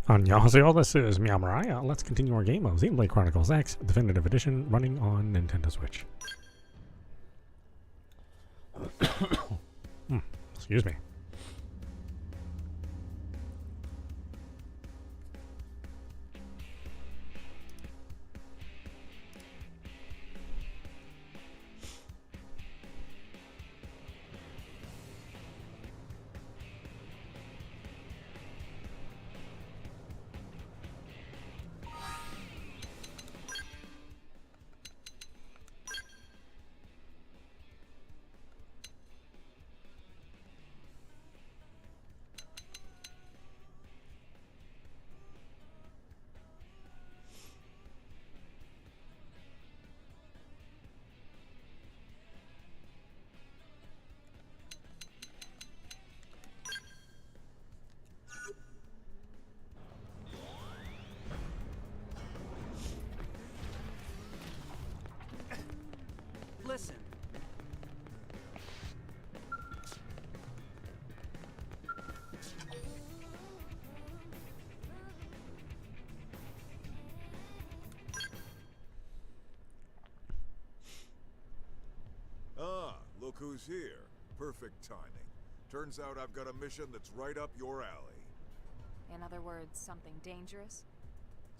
Annyeonghaseyo, this is meowmurai. Let's continue our game of Xenoblade Chronicles X Definitive Edition running on Nintendo Switch. Excuse me. Listen. Ah, look who's here. Perfect timing. Turns out I've got a mission that's right up your alley. In other words, something dangerous?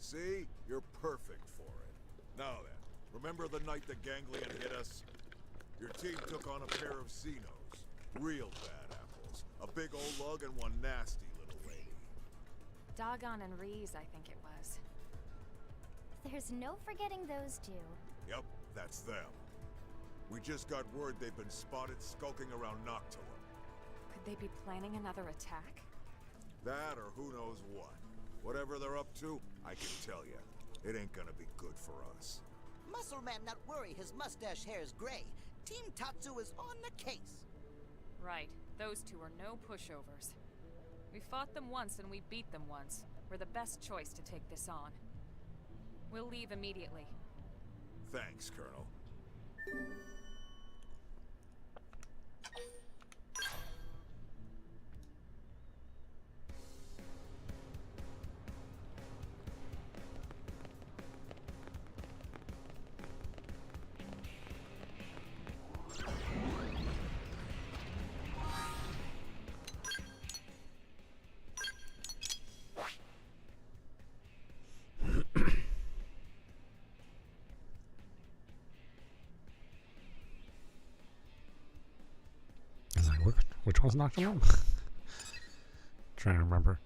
See? You're perfect for it. Now then, remember the night the ganglion hit us? Your team took on a pair of Xenos. Real bad apples. A big old lug and one nasty little lady. Doggone and Reese, I think it was. There's no forgetting those two. Yep, that's them. We just got word they've been spotted skulking around Noctilum. Could they be planning another attack? That or who knows what. Whatever they're up to, I can tell you, it ain't gonna be good for us. Muscle man not worry, his mustache hair is gray. Team Tatsu is on the case. Right. Those two are no pushovers. We fought them once and we beat them once. We're the best choice to take this on. We'll leave immediately. Thanks, Colonel. Which one's Noctilum? Trying to remember.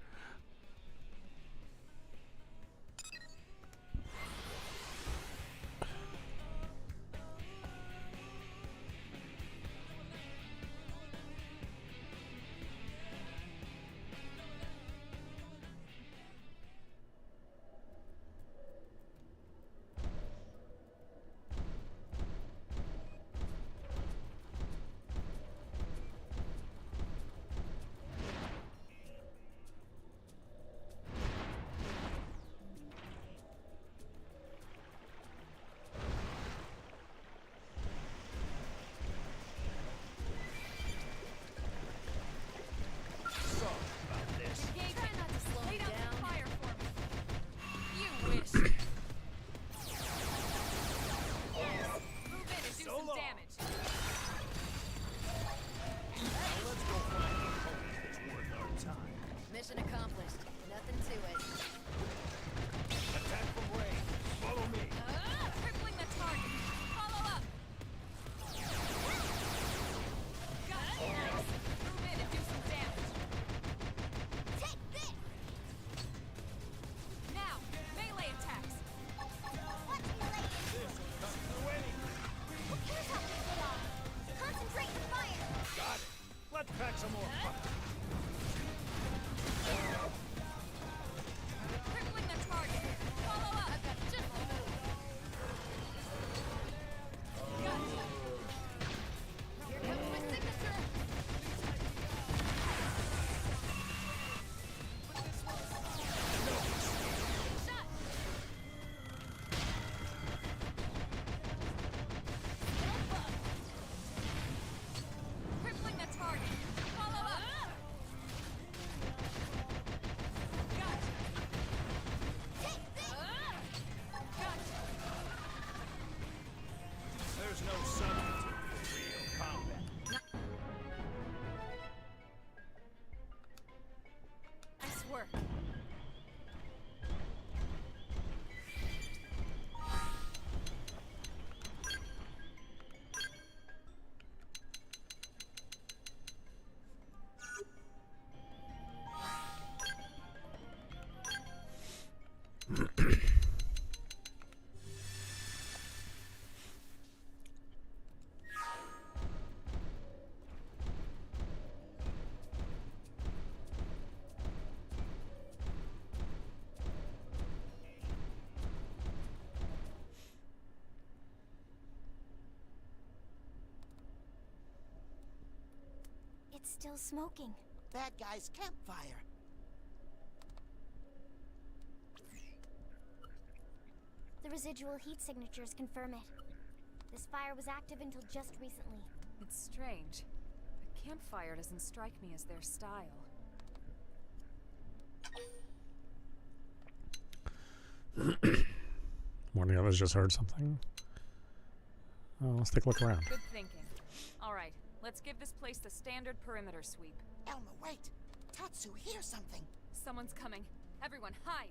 There's no substitute for real combat. Nice work. It's still smoking. Bad guy's campfire. The residual heat signatures confirm it. This fire was active until just recently. It's strange. A campfire doesn't strike me as their style. One of the others just heard something. Let's take a look around. Good thinking. All right, let's give this place the standard perimeter sweep. Elma, wait. Tatsu, hear something. Someone's coming. Everyone, hide!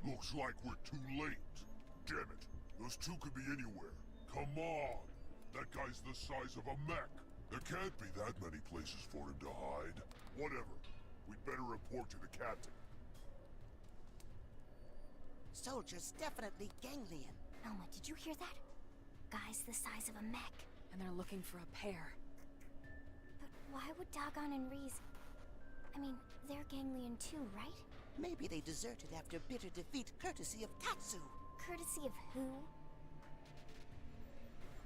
Looks like we're too late. Damn it. Those two could be anywhere. Come on. That guy's the size of a mech. There can't be that many places for him to hide. Whatever. We'd better report to the captain. Soldier's definitely ganglion. Elma, did you hear that? Guy's the size of a mech. And they're looking for a pair. But why would Dagon and Reese... I mean, they're ganglion too, right? Maybe they deserted after bitter defeat courtesy of Tatsu. Courtesy of who?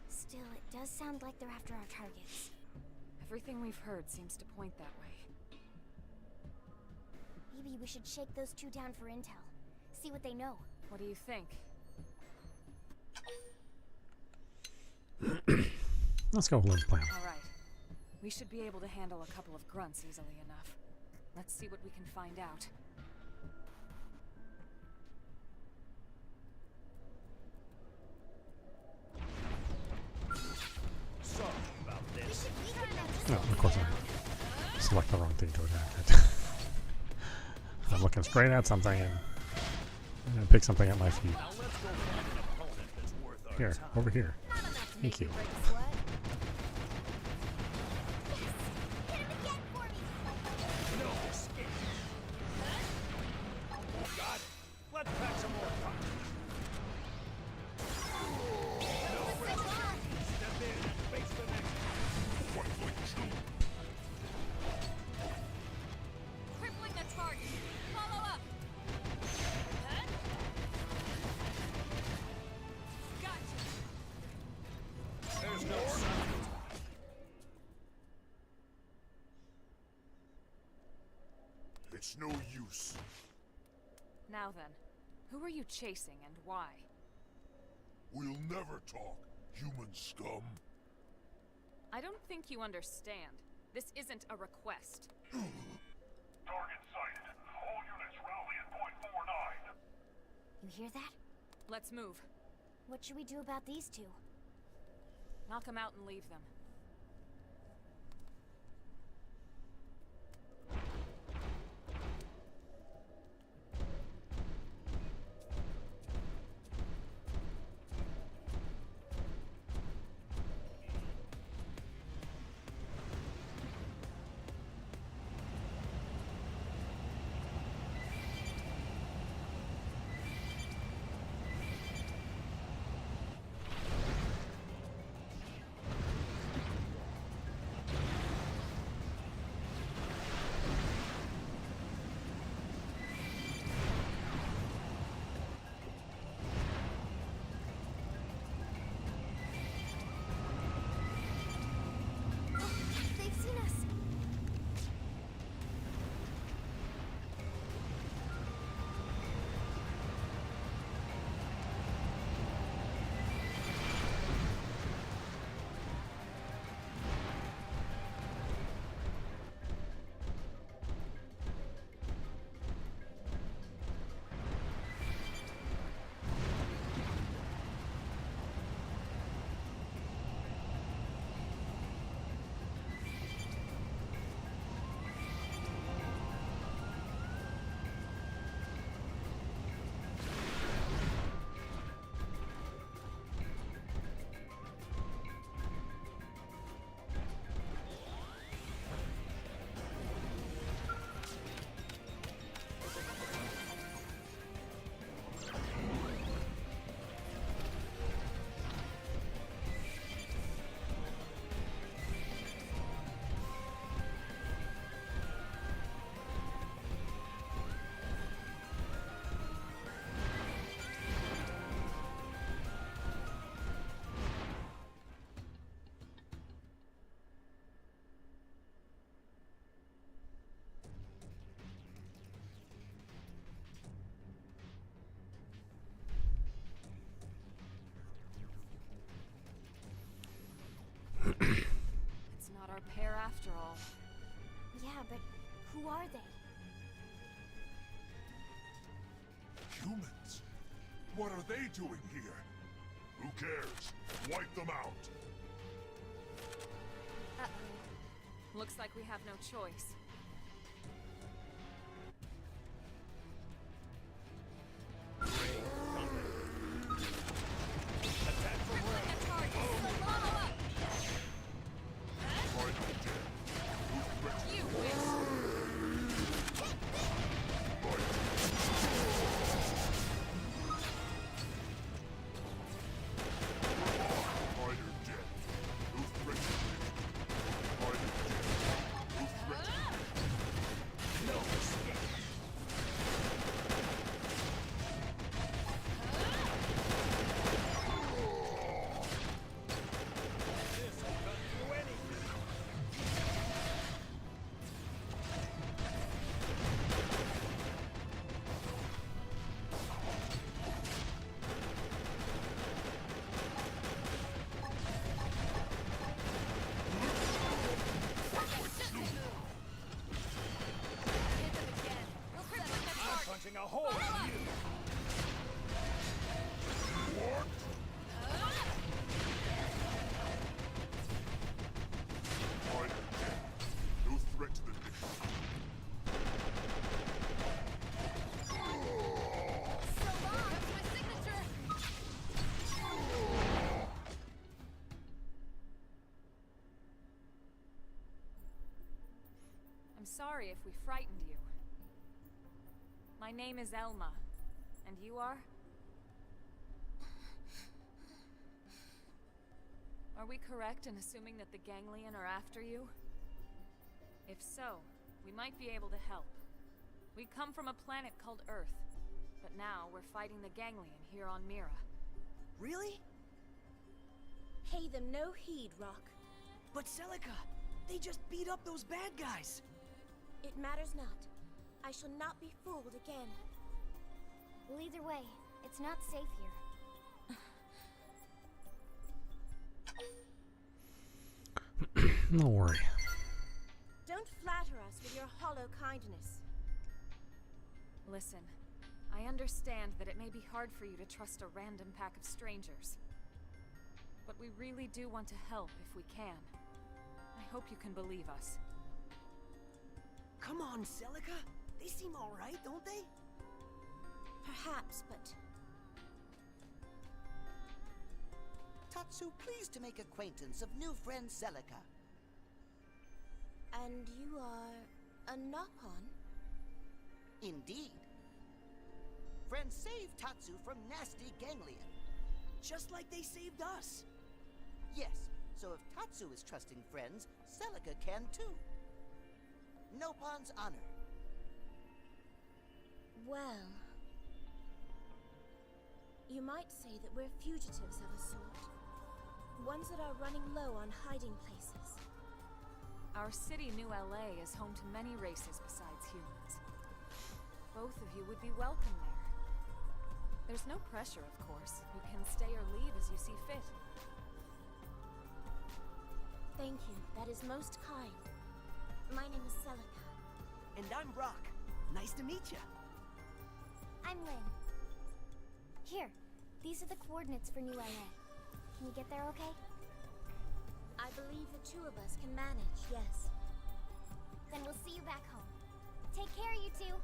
Still, it does sound like they're after our targets. Everything we've heard seems to point that way. Maybe we should shake those two down for intel. See what they know. What do you think? Let's go with Lynn's plan. All right. We should be able to handle a couple of grunts easily enough. Let's see what we can find out. Sorry about this. No, of course I select the wrong thing to attack. I'm looking straight at something and pick something at my feet. Now let's go find an opponent that's worth our Here, time. over here. Thank you. No escape. Got it. Let's pack some more punch. No rest. Step in and face the next. Crippling the target. Follow up. Gotcha. There's no substitute. It's no use. Now then, who are you chasing and why? We'll never talk, human scum. I don't think you understand. This isn't a request. Target sighted. All units rally at point 49. You hear that? Let's move. What should we do about these two? Knock them out and leave them. Who are they? Humans? What are they doing here? Who cares? Wipe them out! Uh-oh. Looks like we have no choice. Punching a hole in you. What? I'm dead. No threat to the mission. I'm sorry if we frightened you. My name is Elma. And you are? Are we correct in assuming that the Ganglion are after you? If so, we might be able to help. We come from a planet called Earth, but now we're fighting the Ganglion here on Mira. Really? Pay them no heed, Rock. But Celica, they just beat up those bad guys. It matters not. I shall not be fooled again. Well, either way, it's not safe here. Don't worry. Don't flatter us with your hollow kindness. Listen, I understand that it may be hard for you to trust a random pack of strangers. But we really do want to help if we can. I hope you can believe us. Come on, Celica. They seem alright, don't they? Perhaps, but... Tatsu, pleased to make acquaintance of new friend Celica. And you are... a Nopon? Indeed. Friends saved Tatsu from nasty Ganglion. Just like they saved us. Yes, so if Tatsu is trusting friends, Celica can too. Nopon's honor. Well... You might say that we're fugitives of a sort. Ones that are running low on hiding places. Our city, New LA, is home to many races besides humans. Both of you would be welcome there. There's no pressure, of course. You can stay or leave as you see fit. Thank you. That is most kind. My name is Celica. And I'm Rock. Nice to meet you. I'm Lynn. Here, these are the coordinates for New LA. Can you get there okay? I believe the two of us can manage, yes. Then we'll see you back home. Take care, you two.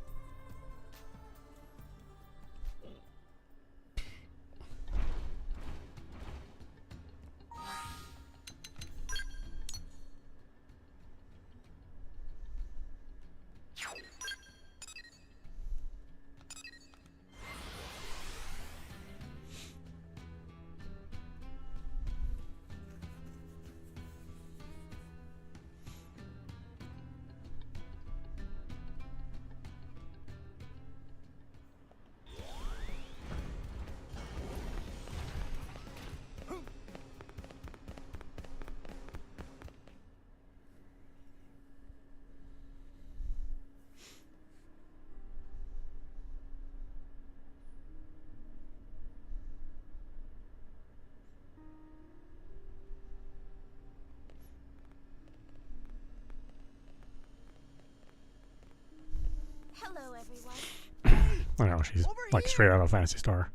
Hello, everyone. I know, she's like straight out of Phantasy Star.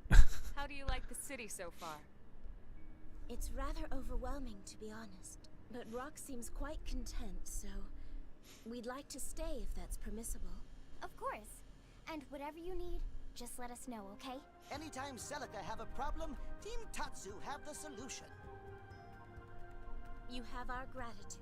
How do you like the city so far? It's rather overwhelming, to be honest. But Rock seems quite content, so we'd like to stay if that's permissible. Of course. And whatever you need, just let us know, okay? Anytime Celica have a problem, Team Tatsu have the solution. You have our gratitude.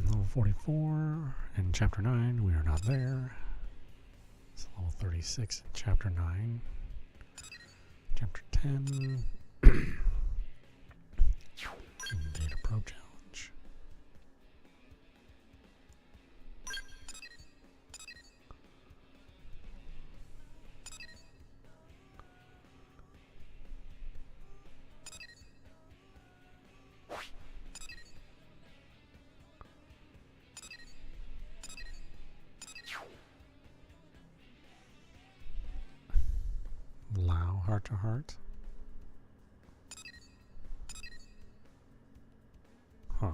Level 44 in Chapter 9, we are not there. It's level 36 in Chapter 9. Chapter 10. Data Probe Challenge. Lao, heart to heart. Huh.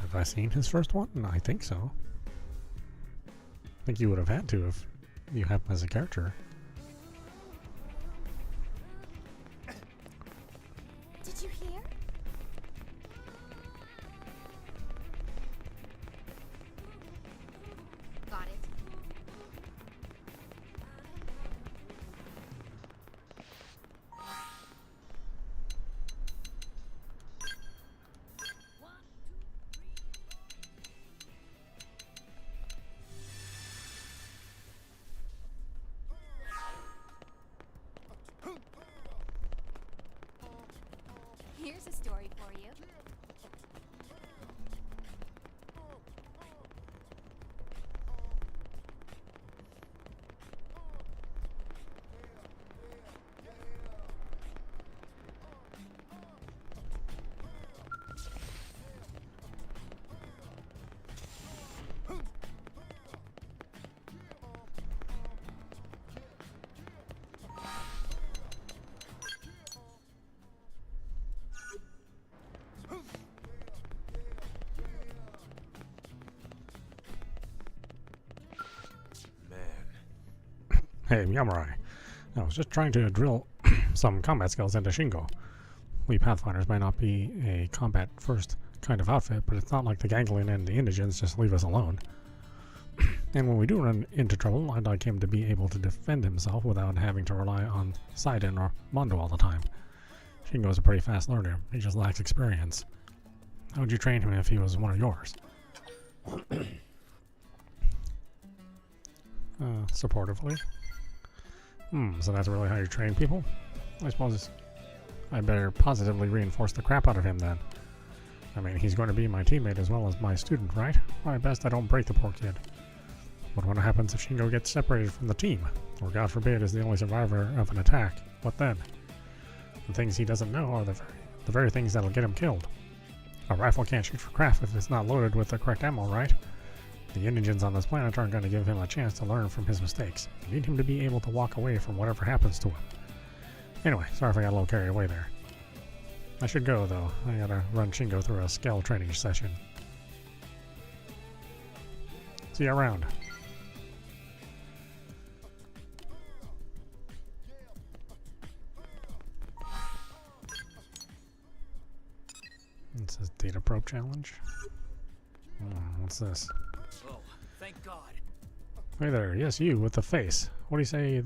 Have I seen his first one? I think so. I think you would have had to if you have him as a character. Did you hear? Got it. Here's a story for you. Hey, meowmurai. I was just trying to drill some combat skills into Shingo. We Pathfinders might not be a combat-first kind of outfit, but it's not like the Ganglion and the Indigents just leave us alone. And when we do run into trouble, I'd like him to be able to defend himself without having to rely on Sidon or Mondo all the time. Shingo's a pretty fast learner. He just lacks experience. How would you train him if he was one of yours? Supportively. So that's really how you train people? I suppose I'd better positively reinforce the crap out of him then. I mean, he's going to be my teammate as well as my student, right? Why, best I don't break the poor kid. But what happens if Shingo gets separated from the team? Or God forbid is the only survivor of an attack? What then? The things he doesn't know are the very things that'll get him killed. A rifle can't shoot for crap if it's not loaded with the correct ammo, right? The Indigents on this planet aren't going to give him a chance to learn from his mistakes. You need him to be able to walk away from whatever happens to him. Anyway, sorry if I got a little carried away there. I should go, though. I gotta run Shingo through a scale training session. See you around. It says Data Probe Challenge. What's this? Oh, thank God. Hey there, yes, you with the face. What do you say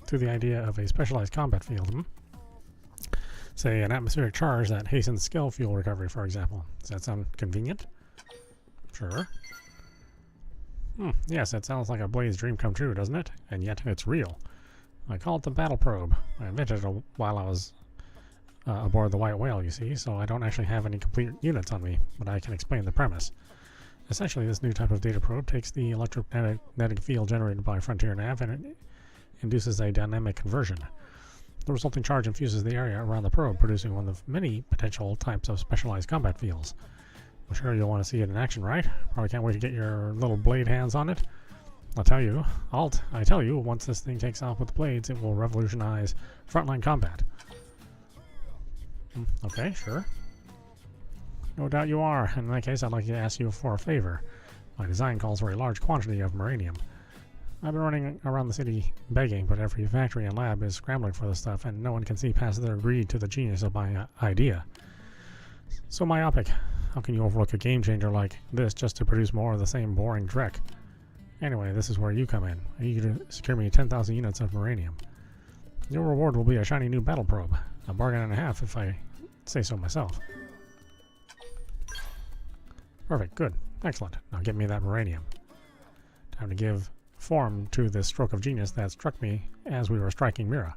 to the idea of a specialized combat field, Say an atmospheric charge that hastens skill fuel recovery, for example. Does that sound convenient? Sure. Yes, it sounds like a Blade's dream come true, doesn't it? And yet it's real. I call it the Battle Probe. I invented it while I was aboard the White Whale, you see, so I don't actually have any complete units on me, but I can explain the premise. Essentially, this new type of data probe takes the electromagnetic field generated by Frontier Nav and it induces a dynamic conversion. The resulting charge infuses the area around the probe, producing one of many potential types of specialized combat fields. I'm sure you'll want to see it in action, right? Probably can't wait to get your little blade hands on it. I tell you, once this thing takes off with the blades, it will revolutionize frontline combat. Okay, sure. No doubt you are. In that case, I'd like to ask you for a favor. My design calls for a large quantity of muranium. I've been running around the city begging, but every factory and lab is scrambling for this stuff, and no one can see past their greed to the genius of my idea. So myopic. How can you overlook a game changer like this just to produce more of the same boring dreck? Anyway, this is where you come in. I need you to secure me 10,000 units of uranium. Your reward will be a shiny new battle probe. A bargain and a half, if I say so myself. Perfect, good, excellent. Now get me that uranium. Time to give form to this stroke of genius that struck me as we were striking Mira.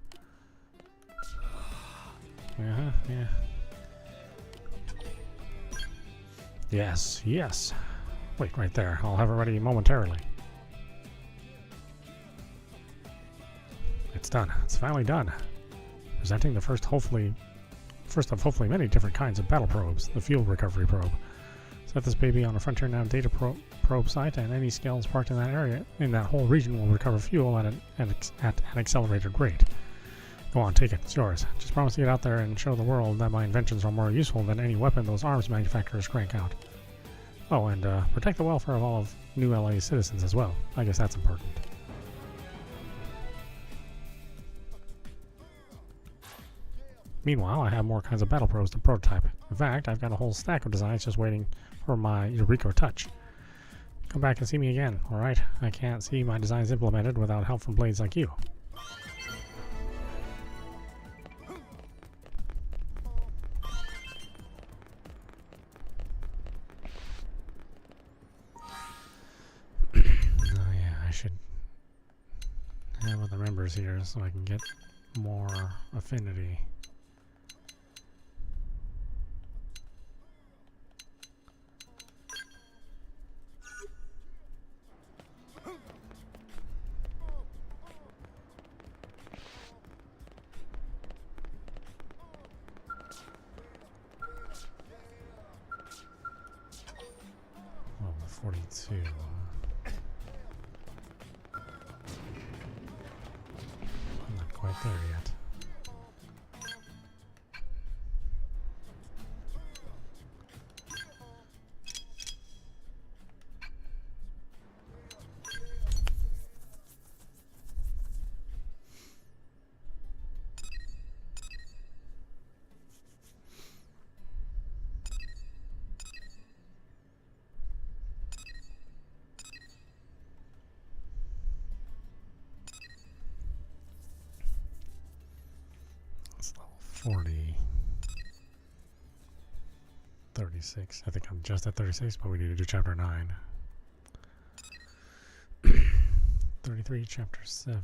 Yeah. Yes, yes. Wait, right there. I'll have it ready momentarily. It's done. It's finally done. Presenting the first of hopefully many different kinds of battle probes, the fuel recovery probe. Set this baby on a Frontier Now data probe site, and any skells parked in that area, in that whole region, will recover fuel at an accelerated rate. Go on, take it. It's yours. Just promise to get out there and show the world that my inventions are more useful than any weapon those arms manufacturers crank out. Oh, and protect the welfare of all of New LA's citizens as well. I guess that's important. Meanwhile, I have more kinds of battle probes to prototype. In fact, I've got a whole stack of designs just waiting for my Eureka touch. Come back and see me again, alright? I can't see my designs implemented without help from blades like you. Oh yeah, I should have other members here so I can get more affinity. Oh, 42. I'm not quite there yet. It's level 40. 36. I think I'm just at 36, but we need to do chapter 9. 33, chapter 7.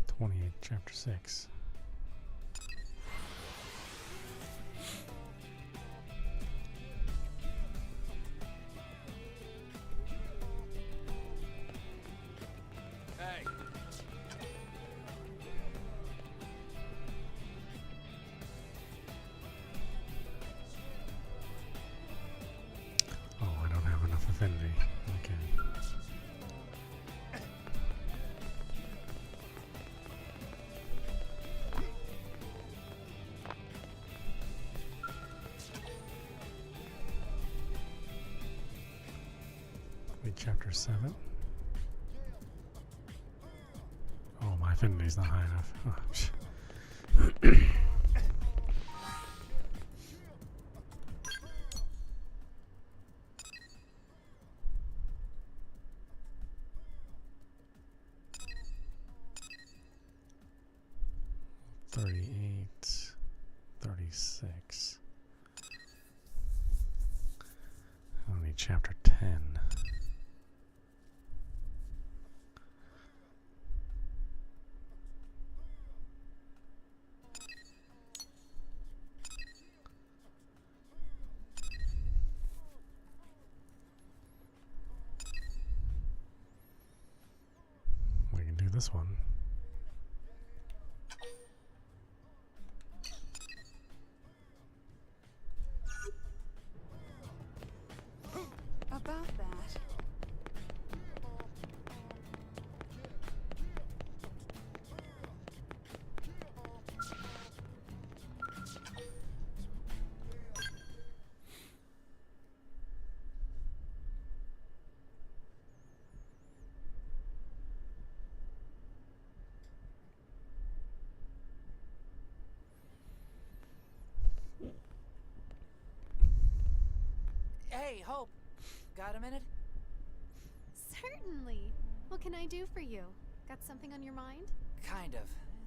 28, chapter 6. Hey. Oh, I don't have enough affinity. Okay. Wait, chapter 7. Oh, my affinity's not high enough. Oh, psh. 38, 36. I need chapter 10. this one. About that. Hey, Hope. Got a minute? Certainly. What can I do for you? Got something on your mind? Kind of.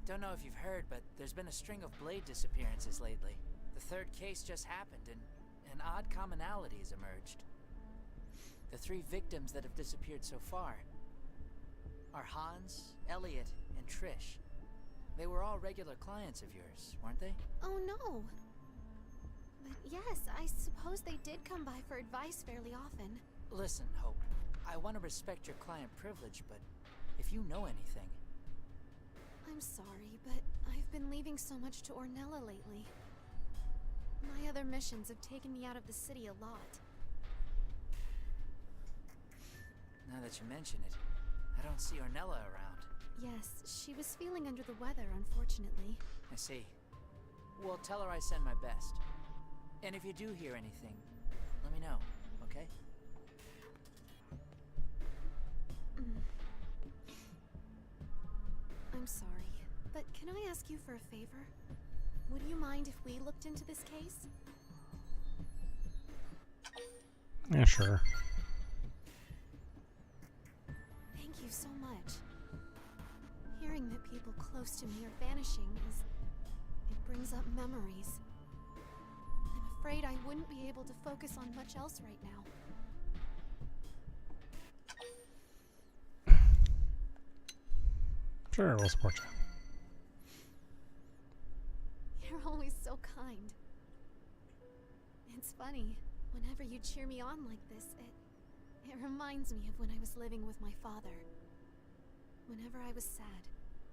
Don't know if you've heard, but there's been a string of blade disappearances lately. The third case just happened, and an odd commonality has emerged. The 3 victims that have disappeared so far are Hans, Elliot, and Trish. They were all regular clients of yours, weren't they? Oh no. But yes, I suppose they did come by for advice fairly often. Listen, Hope. I want to respect your client privilege, but if you know anything... I'm sorry, but I've been leaving so much to Ornella lately. My other missions have taken me out of the city a lot. Now that you mention it, I don't see Ornella around. Yes, she was feeling under the weather, unfortunately. I see. Well, tell her I send my best. And if you do hear anything, let me know, okay? I'm sorry, but can I ask you for a favor? Would you mind if we looked into this case? Yeah, sure. Thank you so much. Hearing that people close to me are vanishing it brings up memories. I'm afraid I wouldn't be able to focus on much else right now. Sure, we'll support you. You're always so kind. It's funny, whenever you cheer me on like this, it reminds me of when I was living with my father. Whenever I was sad,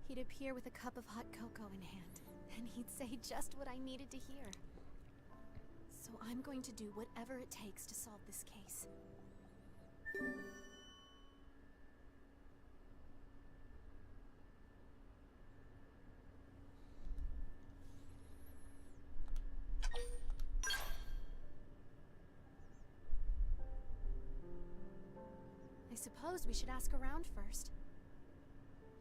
he'd appear with a cup of hot cocoa in hand, and he'd say just what I needed to hear. So I'm going to do whatever it takes to solve this case. I suppose we should ask around first.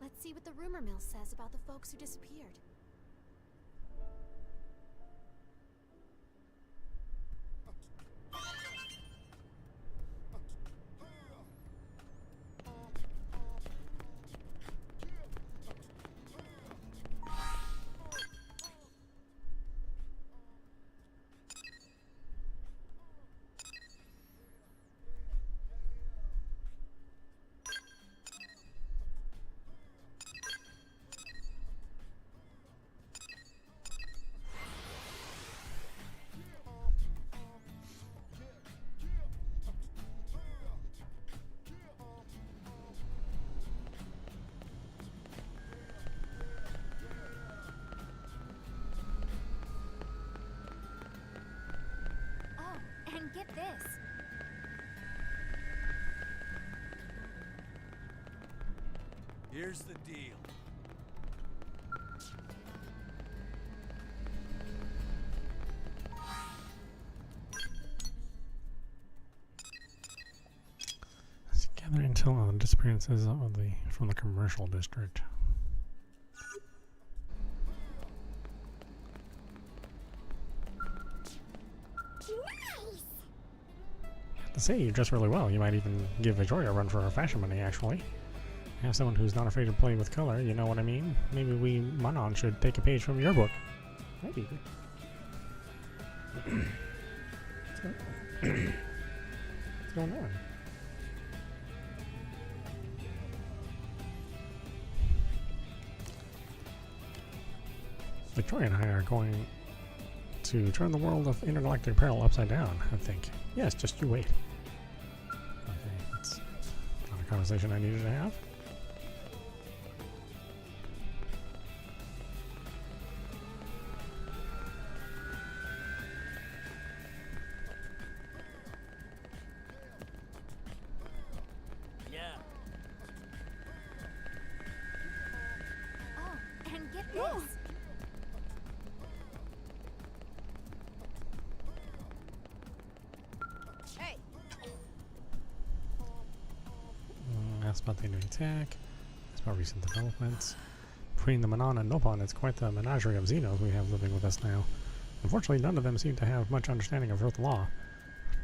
Let's see what the rumor mill says about the folks who disappeared. And get this. Here's the deal. Let's gather intel on the disappearances from the commercial district. To say you dress really well. You might even give Victoria a run for her fashion money, actually. Have someone who's not afraid to play with color, you know what I mean? Maybe we, Manon, should take a page from your book. Maybe. What's going on? Victoria and I are going to turn the world of intergalactic peril upside down, I think. Yes, just you wait. Okay, that's not a conversation I needed to have. Oh. Hey. That's about the new attack. That's about recent developments. Between the Manon and Nopon, it's quite the menagerie of Xenos we have living with us now. Unfortunately, none of them seem to have much understanding of Earth law.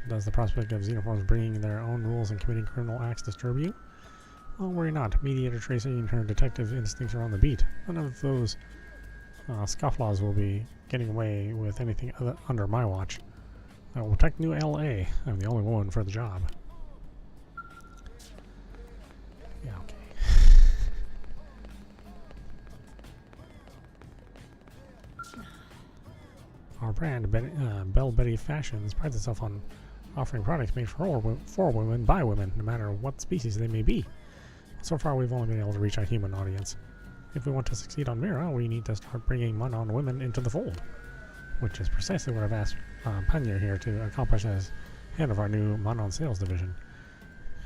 Does the prospect of xenoforms bringing their own rules and committing criminal acts disturb you? Well, worry not. Mediator Tracy and her detective instincts are on the beat. None of those scofflaws will be getting away with anything under my watch. I will protect New LA. I'm the only woman for the job. Yeah, okay. Our brand, Belle Betty Fashions, prides itself on offering products made for women by women, no matter what species they may be. So far, we've only been able to reach a human audience. If we want to succeed on Mira, we need to start bringing Manon women into the fold, which is precisely what I've asked Panya here to accomplish as head of our new Manon sales division.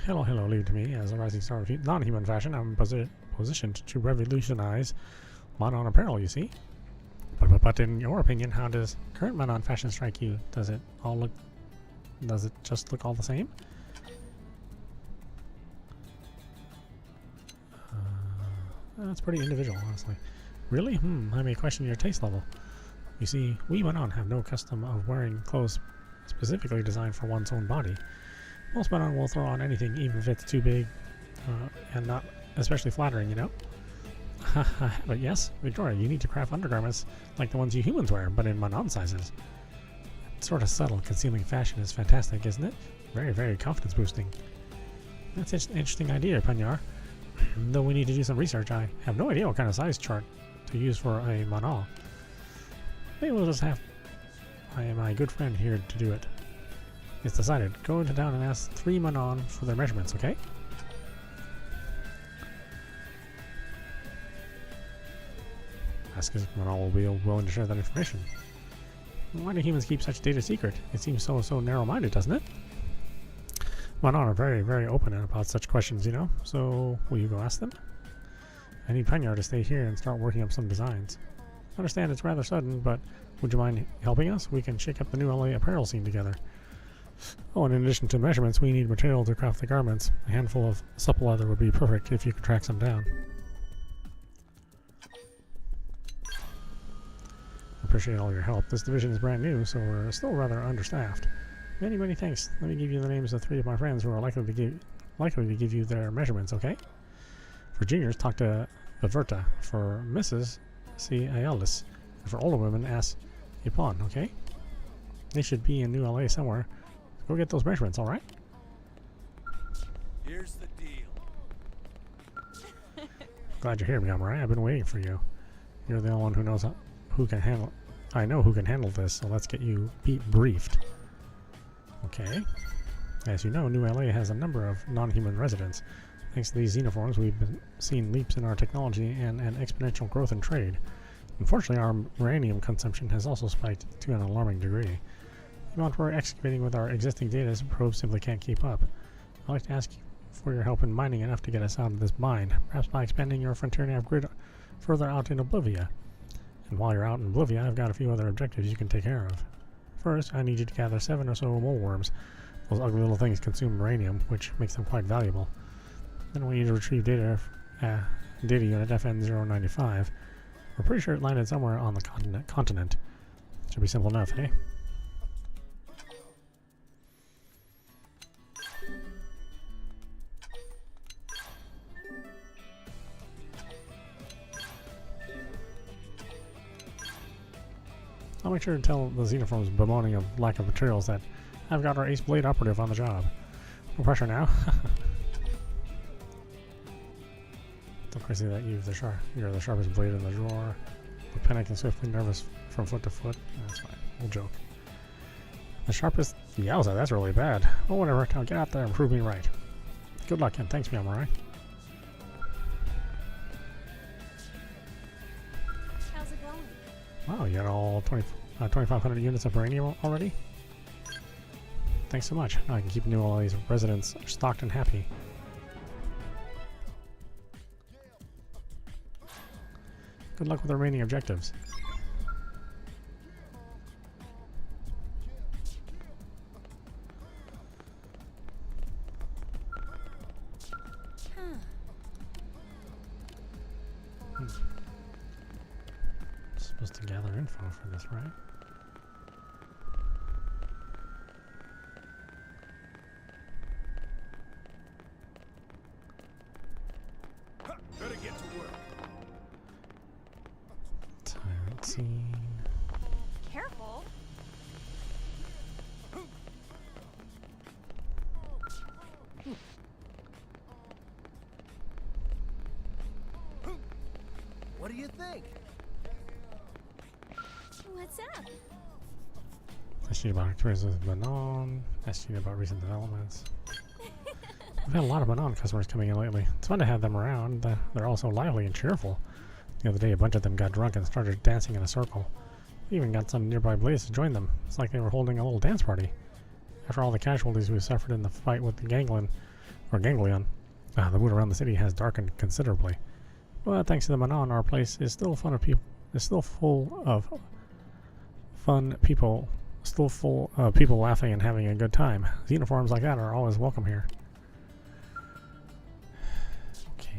Hello, leave to me. As a rising star of non-human fashion, I'm positioned to revolutionize Manon apparel, you see. But in your opinion, how does current Manon fashion strike you? Does it just look all the same? That's pretty individual, honestly. Really? I may question your taste level. You see, we Manon have no custom of wearing clothes specifically designed for one's own body. Most Manon will throw on anything, even if it's too big and not especially flattering, you know? But yes, Victoria, you need to craft undergarments like the ones you humans wear, but in Manon sizes. That sort of subtle, concealing fashion is fantastic, isn't it? Very, very confidence boosting. That's an interesting idea, Panyar. Though we need to do some research, I have no idea what kind of size chart to use for a Manon. Maybe we'll just have my good friend here to do it. It's decided. Go into town and ask 3 Manon for their measurements, okay? Ask if Manon will be willing to share that information. Why do humans keep such data secret? It seems so narrow-minded, doesn't it? Manon are very, very open about such questions, you know? So, will you go ask them? I need Panyar to stay here and start working up some designs. I understand it's rather sudden, but would you mind helping us? We can shake up the new LA apparel scene together. Oh, and in addition to measurements, we need material to craft the garments. A handful of supple leather would be perfect if you could track some down. I appreciate all your help. This division is brand new, so we're still rather understaffed. Many thanks. Let me give you the names of 3 of my friends who are likely to give you their measurements, okay? For juniors, talk to Viverta. For Mrs., see Aelis. And for older women, ask Ypon, okay? They should be in New LA somewhere. Go get those measurements, alright? Here's the deal. Glad you're here, meowmurai. I've been waiting for you. You're the only one who knows who can handle. I know who can handle this, so let's get you briefed. Okay. As you know, New LA has a number of non-human residents. Thanks to these xenoforms, we've been seeing leaps in our technology and an exponential growth in trade. Unfortunately, our uranium consumption has also spiked to an alarming degree. The amount we're excavating with our existing data probes simply can't keep up. I'd like to ask for your help in mining enough to get us out of this mine, perhaps by expanding your frontier nav grid further out in Oblivia. And while you're out in Oblivia, I've got a few other objectives you can take care of. First, I need you to gather 7 or so mole worms. Those ugly little things consume uranium, which makes them quite valuable. Then we need to retrieve data unit FN095. We're pretty sure it landed somewhere on the continent. Should be simple enough, eh? I'll make sure to tell the xenoforms bemoaning of lack of materials that I've got our ace blade operative on the job. No pressure now. Don't crazy that you're the sharpest blade in the drawer. But panic and swiftly nervous from foot to foot. That's fine. We'll joke. The sharpest? Yowza, that's really bad. Oh, whatever. Now get out there and prove me right. Good luck and thanks, meowmurai. How's it going? Wow, you got all 2,500 units of uranium already? Thanks so much. Now I can keep New LA's residents stocked and happy. Good luck with the remaining objectives. Supposed to gather info for this, right? Better get to work. Tyrant scene. Careful. What do you think? What's up? Question about experiences with Manon. Asking about recent developments. We've had a lot of Manon customers coming in lately. It's fun to have them around. They're also lively and cheerful. The other day, a bunch of them got drunk and started dancing in a circle. We even got some nearby blades to join them. It's like they were holding a little dance party. After all the casualties we suffered in the fight with the ganglion, the mood around the city has darkened considerably. But thanks to the Manon, our place is still full of fun people. Still full of people laughing and having a good time. Uniforms like that are always welcome here. Okay.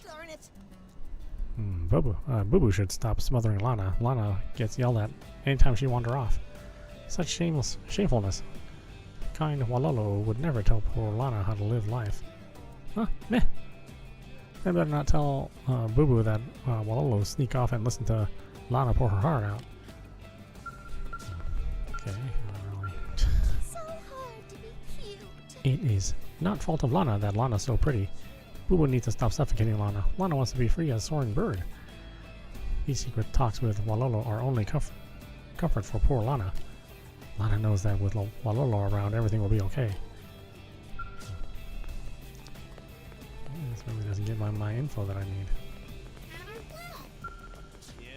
Darn it. Boo Boo should stop smothering Lana. Lana gets yelled at anytime she wanders off. Such shamefulness. Kind Walolo would never tell poor Lana how to live life. Huh? Meh. They better not tell Boo Boo that Walolo sneak off and listen to Lana pour her heart out. Okay, not really. So hard to be cute. It is not fault of Lana that Lana's so pretty. Boo Boo needs to stop suffocating Lana. Lana wants to be free as a soaring bird. These secret talks with Walolo are only comfort for poor Lana. Lana knows that with Walolo around, everything will be okay. This really doesn't give my info that I need. Yeah?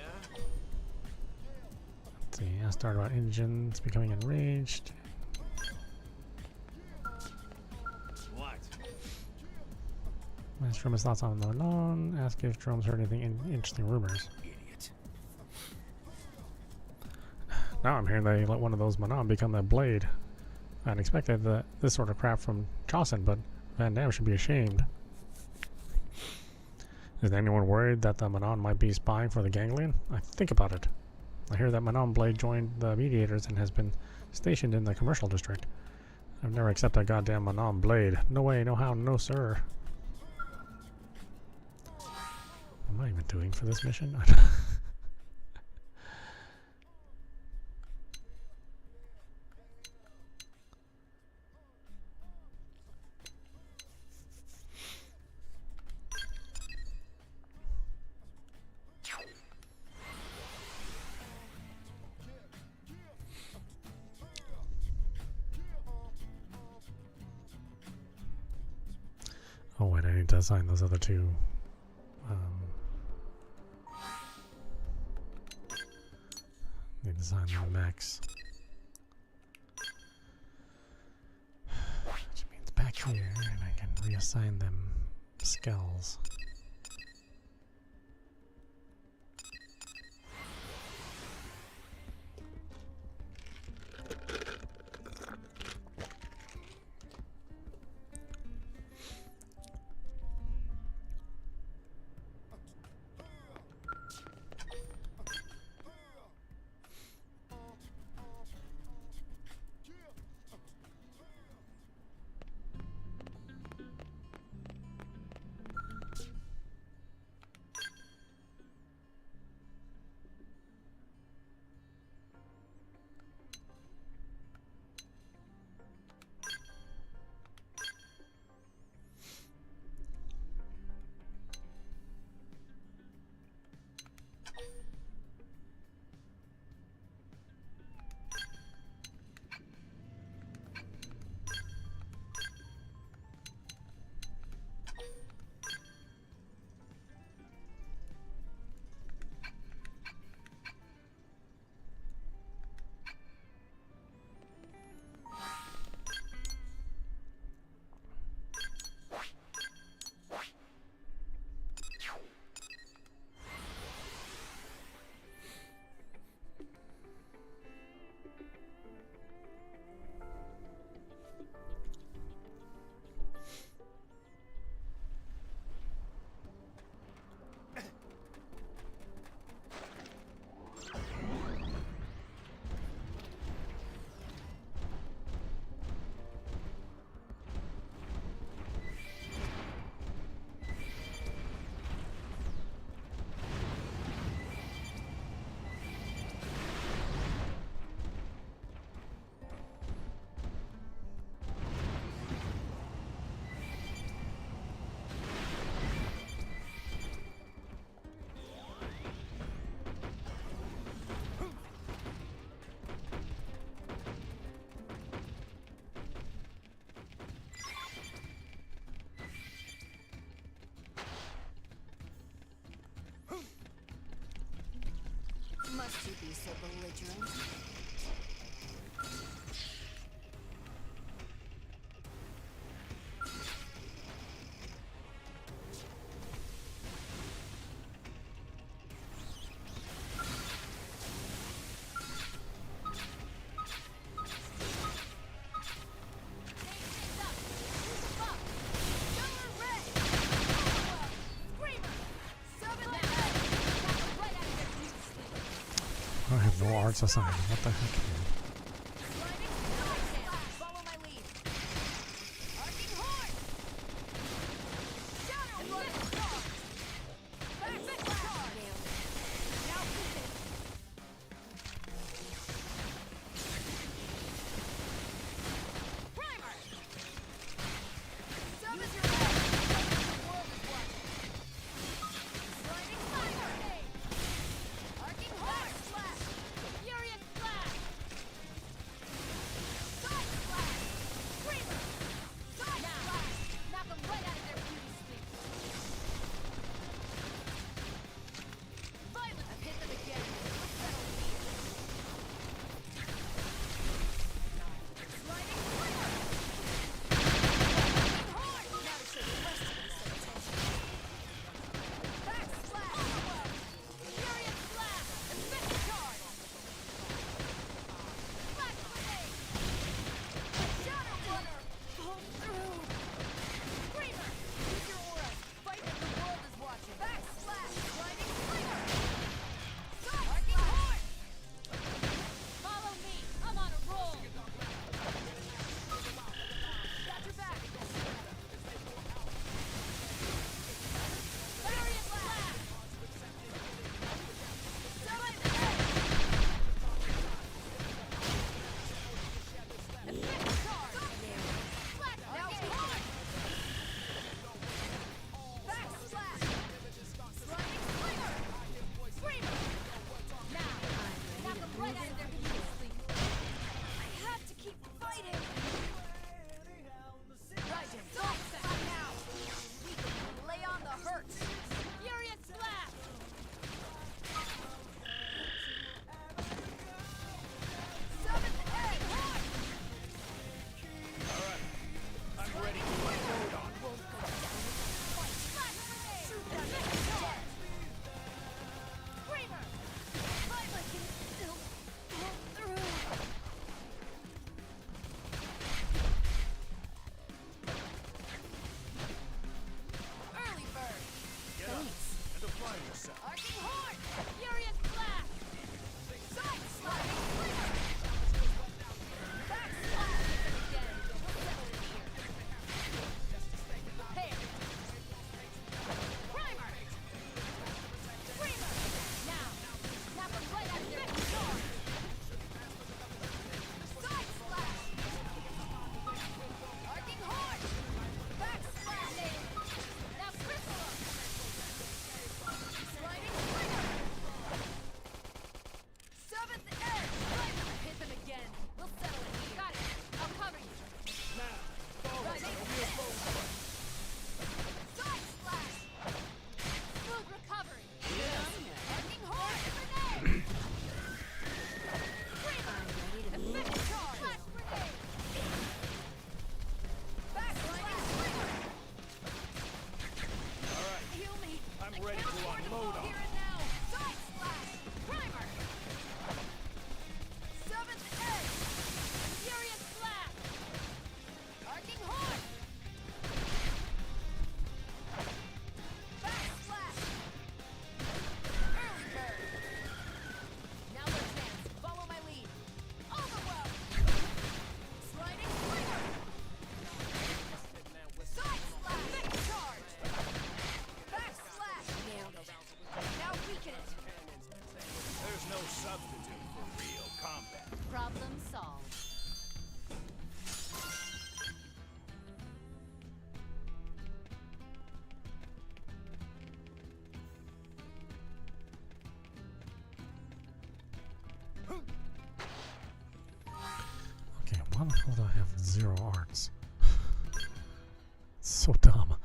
Let's see, I started about engines becoming enraged. What? Ask Jerome his thoughts on Manon. Ask if Jerome's heard anything interesting rumors. Idiot. Now I'm hearing they let one of those Manon become a blade. I'd expected this sort of crap from Chausen, but Van Damme should be ashamed. Is anyone worried that the Manon might be spying for the ganglion? I think about it. I hear that Manon Blade joined the Mediators and has been stationed in the commercial district. I've never accepted a goddamn Manon Blade. No way, no how, no sir. What am I even doing for this mission? Oh wait, I need to assign those other two. Need to assign them max. Which means back here, and I can reassign them skulls. Must you be so belligerent? I have no arts assigned. What the heck, man? Follow my lead. Arcing horn. Shadow runner. Back star. Now pivot. Primer. Sub is your head. The world is watching. Sliding fire. Arcing horn. Slash. Furious flash. Side slash. Screamer. Side slash. Knock them right out of their beauty sleep. Violent. I've hit them again. Let's settle here. Sliding screamer. Horn. Now to show the rest of me some attention. Back slash. Furious blast. Infected charge. Flash grenade. Shadow runner. Pull through. Screamer. Use your aura. Fight if the world is watching. Back slash. Sliding screamer. Arcing horn. Follow me. I'm on a roll. Got your back. Furious blast. Silent head. Infected charge. Flash arcing horn. Back slash. Sliding slinger. Screamer. Now. Knock them right out of their beauty sleep. I have to keep fighting. Raijin, don't stop now. We can lay on the hurt. Furious blast. Seventh egg. Horn. Alright. I'm ready to unload on. Won't go down with a fight. Flash grenade. Shoot them dead. Screamer. Violent can still pull through. Early bird. Get up and apply yourself. Arcing horn. Furious blast. Side sliding screamer. Back slash. Again. We'll settle it here. Prepare. Primer. Screamer. Now. Knock them right out of their charge. Side slash. Arcing horn. Back slash. Now crystal them. Sliding screamer. Seventh edge. Primer. Hit them again. We'll settle it here. Got it. I'll cover you. Now, forward. Right. Don't be afraid. Side slash. Smooth recovery. Arcing horn. Grenade. Screamer. Infected charge. Flash grenade. Back sliding screamer. Alright. Heal me. I'm I ready can't to afford unload fall on. here and now. Side slash. Primer. Seventh edge. Furious blast. Arcing horn. Back slash. Early bird. Now let's dance. Follow my lead. Overwhelm. Sliding slinger. Side slash. Infected charge. Back slash. Now weaken it. There's no substitute for real combat. Problem solved. Okay, why the hell do I have 0 arts? So dumb.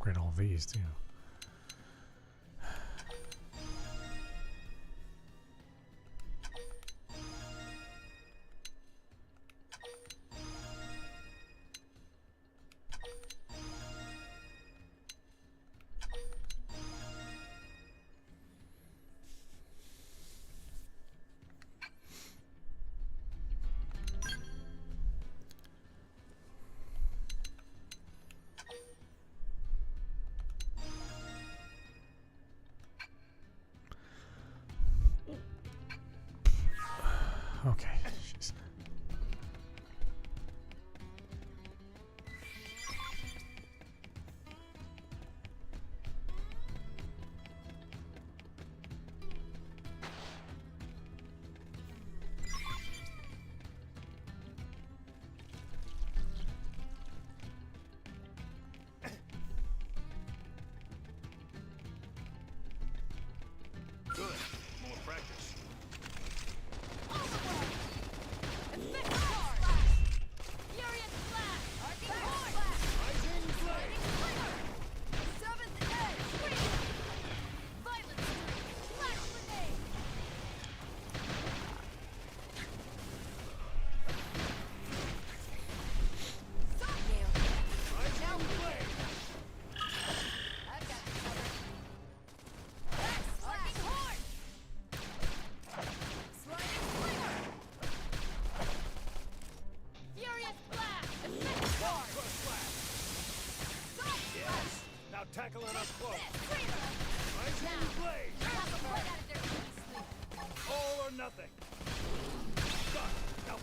upgrade all of these too. Okay. Jeez. Good. More practice. Tackle it up close. Rising blade. All or nothing. Done. Now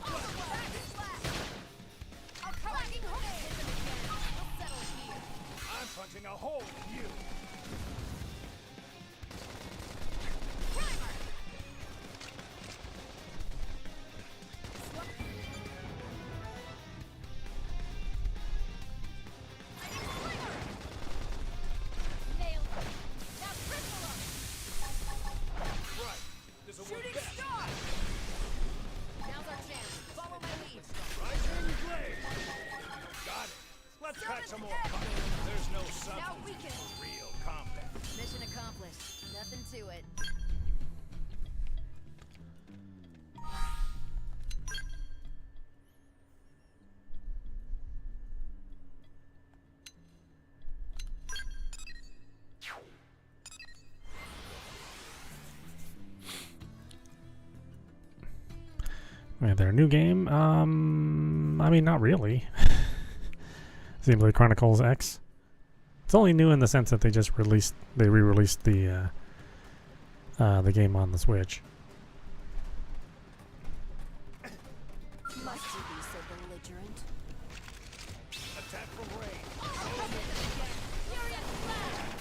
I'm punching a hole in you. Pack some more fire. There's no substitute for real combat. Mission accomplished. Nothing to it. Wait, their new game? I mean, not really. Xenoblade Chronicles X. It's only new in the sense that they just re-released the game on the Switch. Must you be so belligerent? Attack from range.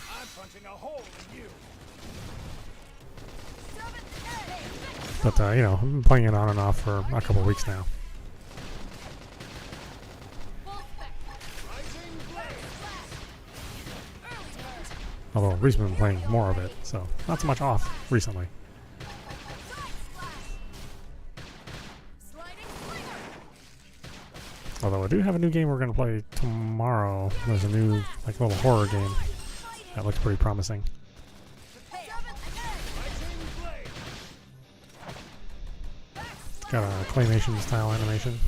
I'm punching a hole in you. But you know, I've been playing it on and off for a couple weeks now. Although recently been playing more of it, so not so much off recently. Although I do have a new game we're going to play tomorrow. There's a new like little horror game that looks pretty promising. Got a claymation style animation.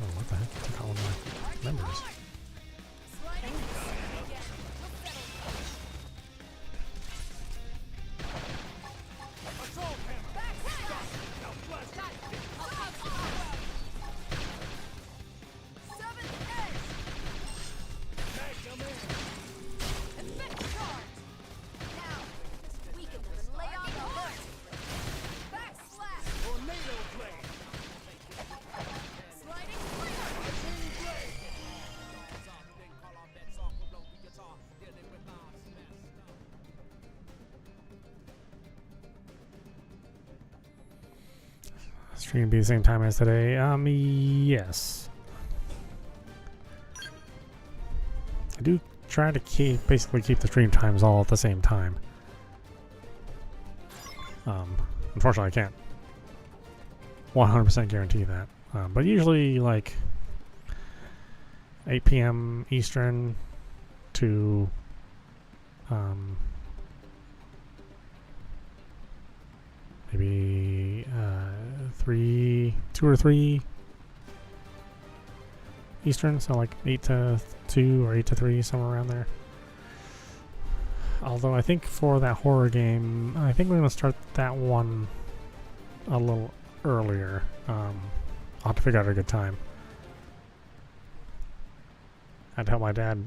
Oh, what the heck? I took out one of my members. Stream be the same time as today? Yes. I do try to basically keep the stream times all at the same time. Unfortunately, I can't 100% guarantee that. But usually, like 8 p.m. Eastern to maybe 2 or 3 Eastern, so like 8 to 2 or 8 to 3, somewhere around there. Although I think for that horror game, I think we're going to start that one a little earlier. I'll have to figure out a good time. I'd help my dad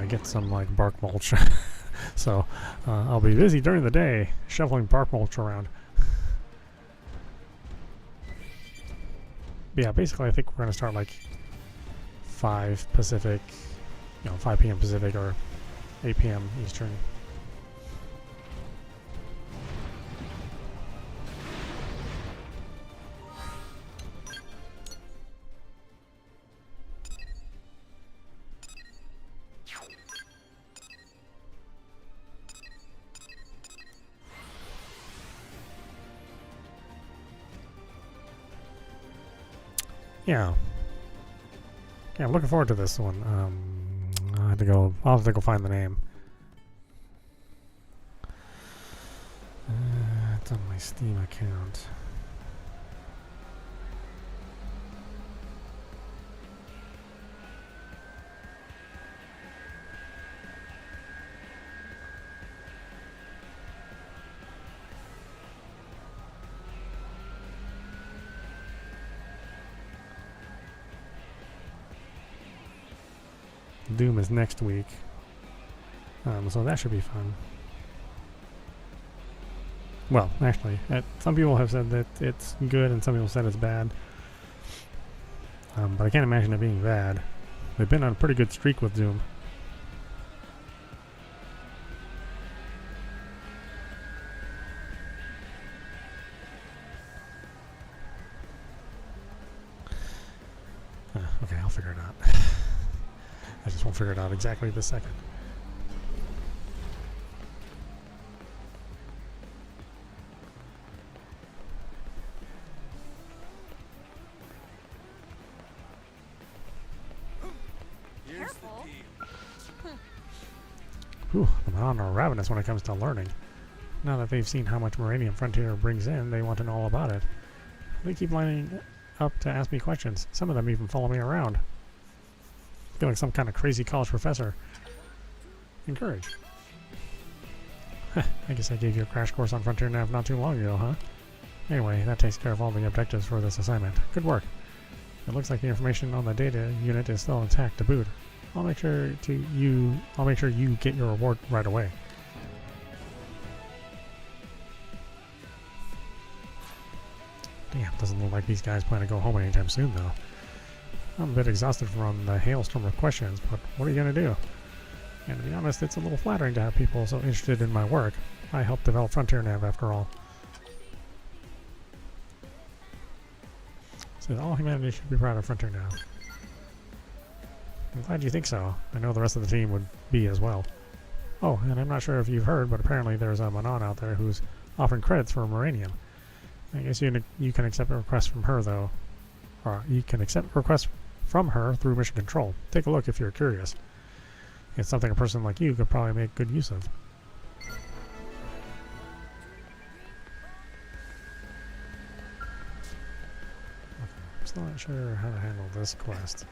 get some like bark mulch. So I'll be busy during the day shoveling bark mulch around. But yeah, basically I think we're going to start like 5 Pacific, 5 p.m. Pacific or 8 p.m. Eastern. Yeah. Yeah, I'm looking forward to this one. I'll have to go find the name. It's on my Steam account. Doom is next week, so that should be fun. Well, actually, some people have said that it's good and some people said it's bad, but I can't imagine it being bad. They've been on a pretty good streak with Doom. Okay, I'll figure it out. I just won't figure it out exactly this second. Careful. Whew, the Mahan are ravenous when it comes to learning. Now that they've seen how much Meridian Frontier brings in, they want to know all about it. They keep lining up to ask me questions. Some of them even follow me around. I feel like some kind of crazy college professor. Encourage. I guess I gave you a crash course on Frontier Nav not too long ago, huh? Anyway, that takes care of all the objectives for this assignment. Good work. It looks like the information on the data unit is still intact to boot. I'll make sure you get your reward right away. Damn, doesn't look like these guys plan to go home anytime soon, though. I'm a bit exhausted from the hailstorm of questions, but what are you going to do? And to be honest, it's a little flattering to have people so interested in my work. I helped develop Frontier Nav, after all. So all humanity should be proud of Frontier Nav. I'm glad you think so. I know the rest of the team would be as well. Oh, and I'm not sure if you've heard, but apparently there's a Manon out there who's offering credits for Moranium. I guess you can accept a request from her, though. Or you can accept requests from her through mission control. Take a look if you're curious. It's something a person like you could probably make good use of. Okay, I'm still not sure how to handle this quest.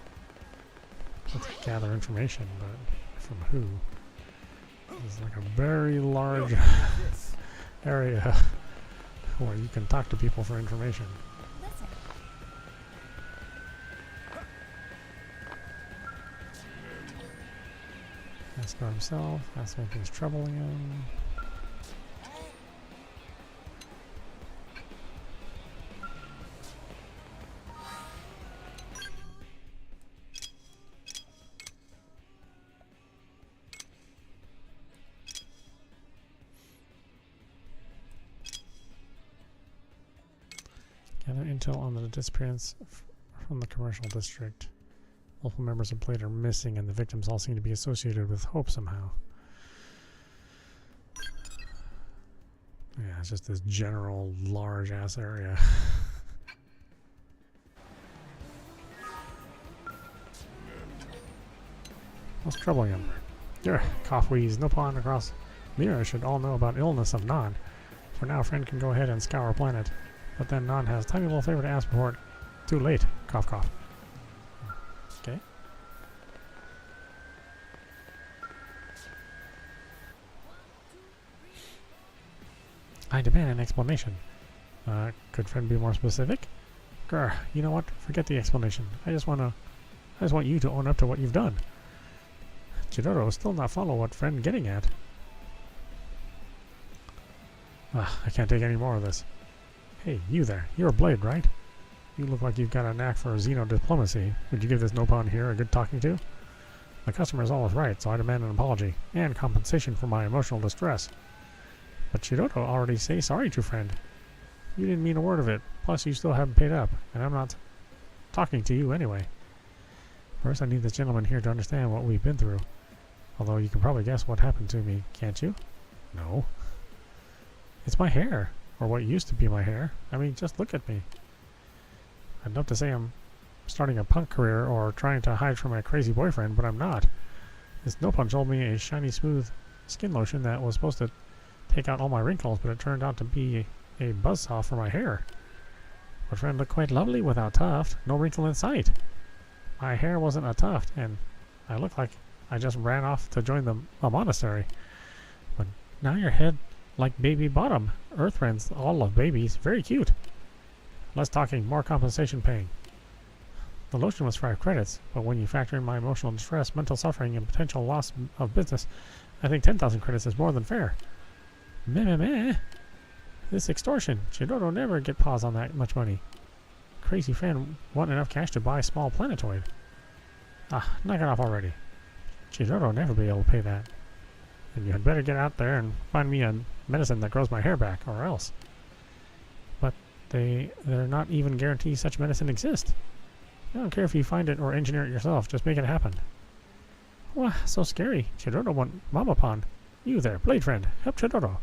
Let's gather information, but from who? It's like a very large area where you can talk to people for information. Ask about himself, ask if anything's troubling him. Gather intel on the disappearance from the commercial district. Multiple members of Blade are missing, and the victims all seem to be associated with Hope somehow. Yeah, it's just this general large-ass area. What's troubling him? Cough, wheeze, no pond across. Mira should all know about illness of Non. For now, friend can go ahead and scour planet. But then Non has tiny little favor to ask before it. Too late. Cough, cough. Okay. I demand an explanation. Could friend be more specific? Grr, you know what? Forget the explanation. I just want you to own up to what you've done. Chidoro still not follow what friend getting at. I can't take any more of this. Hey, you there. You're a blade, right? You look like you've got a knack for Xeno diplomacy. Would you give this Nopon here a good talking to? The customer is always right, so I demand an apology and compensation for my emotional distress. But Chidoro already say sorry to friend. You didn't mean a word of it. Plus, you still haven't paid up, and I'm not talking to you anyway. First, I need this gentleman here to understand what we've been through. Although you can probably guess what happened to me, can't you? No. It's my hair. Or what used to be my hair. I mean, just look at me. I'd love to say I'm starting a punk career or trying to hide from my crazy boyfriend, but I'm not. This Nopon sold me a shiny, smooth skin lotion that was supposed to take out all my wrinkles, but it turned out to be a buzzsaw for my hair. But friend looked quite lovely without tuft. No wrinkle in sight. My hair wasn't a tuft, and I looked like I just ran off to join a monastery. But now your head like baby bottom. Earth friends all love babies. Very cute. Less talking, more compensation paying. The lotion was 5 credits, but when you factor in my emotional distress, mental suffering, and potential loss of business, I think 10,000 credits is more than fair. Meh. This extortion. Chidoro never get paws on that much money. Crazy fan want enough cash to buy a small planetoid. Knock it off already. Chidoro never be able to pay that. And you had better get out there and find me a medicine that grows my hair back, or else. But they're not even guaranteed such medicine exists. I don't care if you find it or engineer it yourself, just make it happen. Wah, so scary. Chidoro want Mama Pond. You there, blade friend, help Chidoro.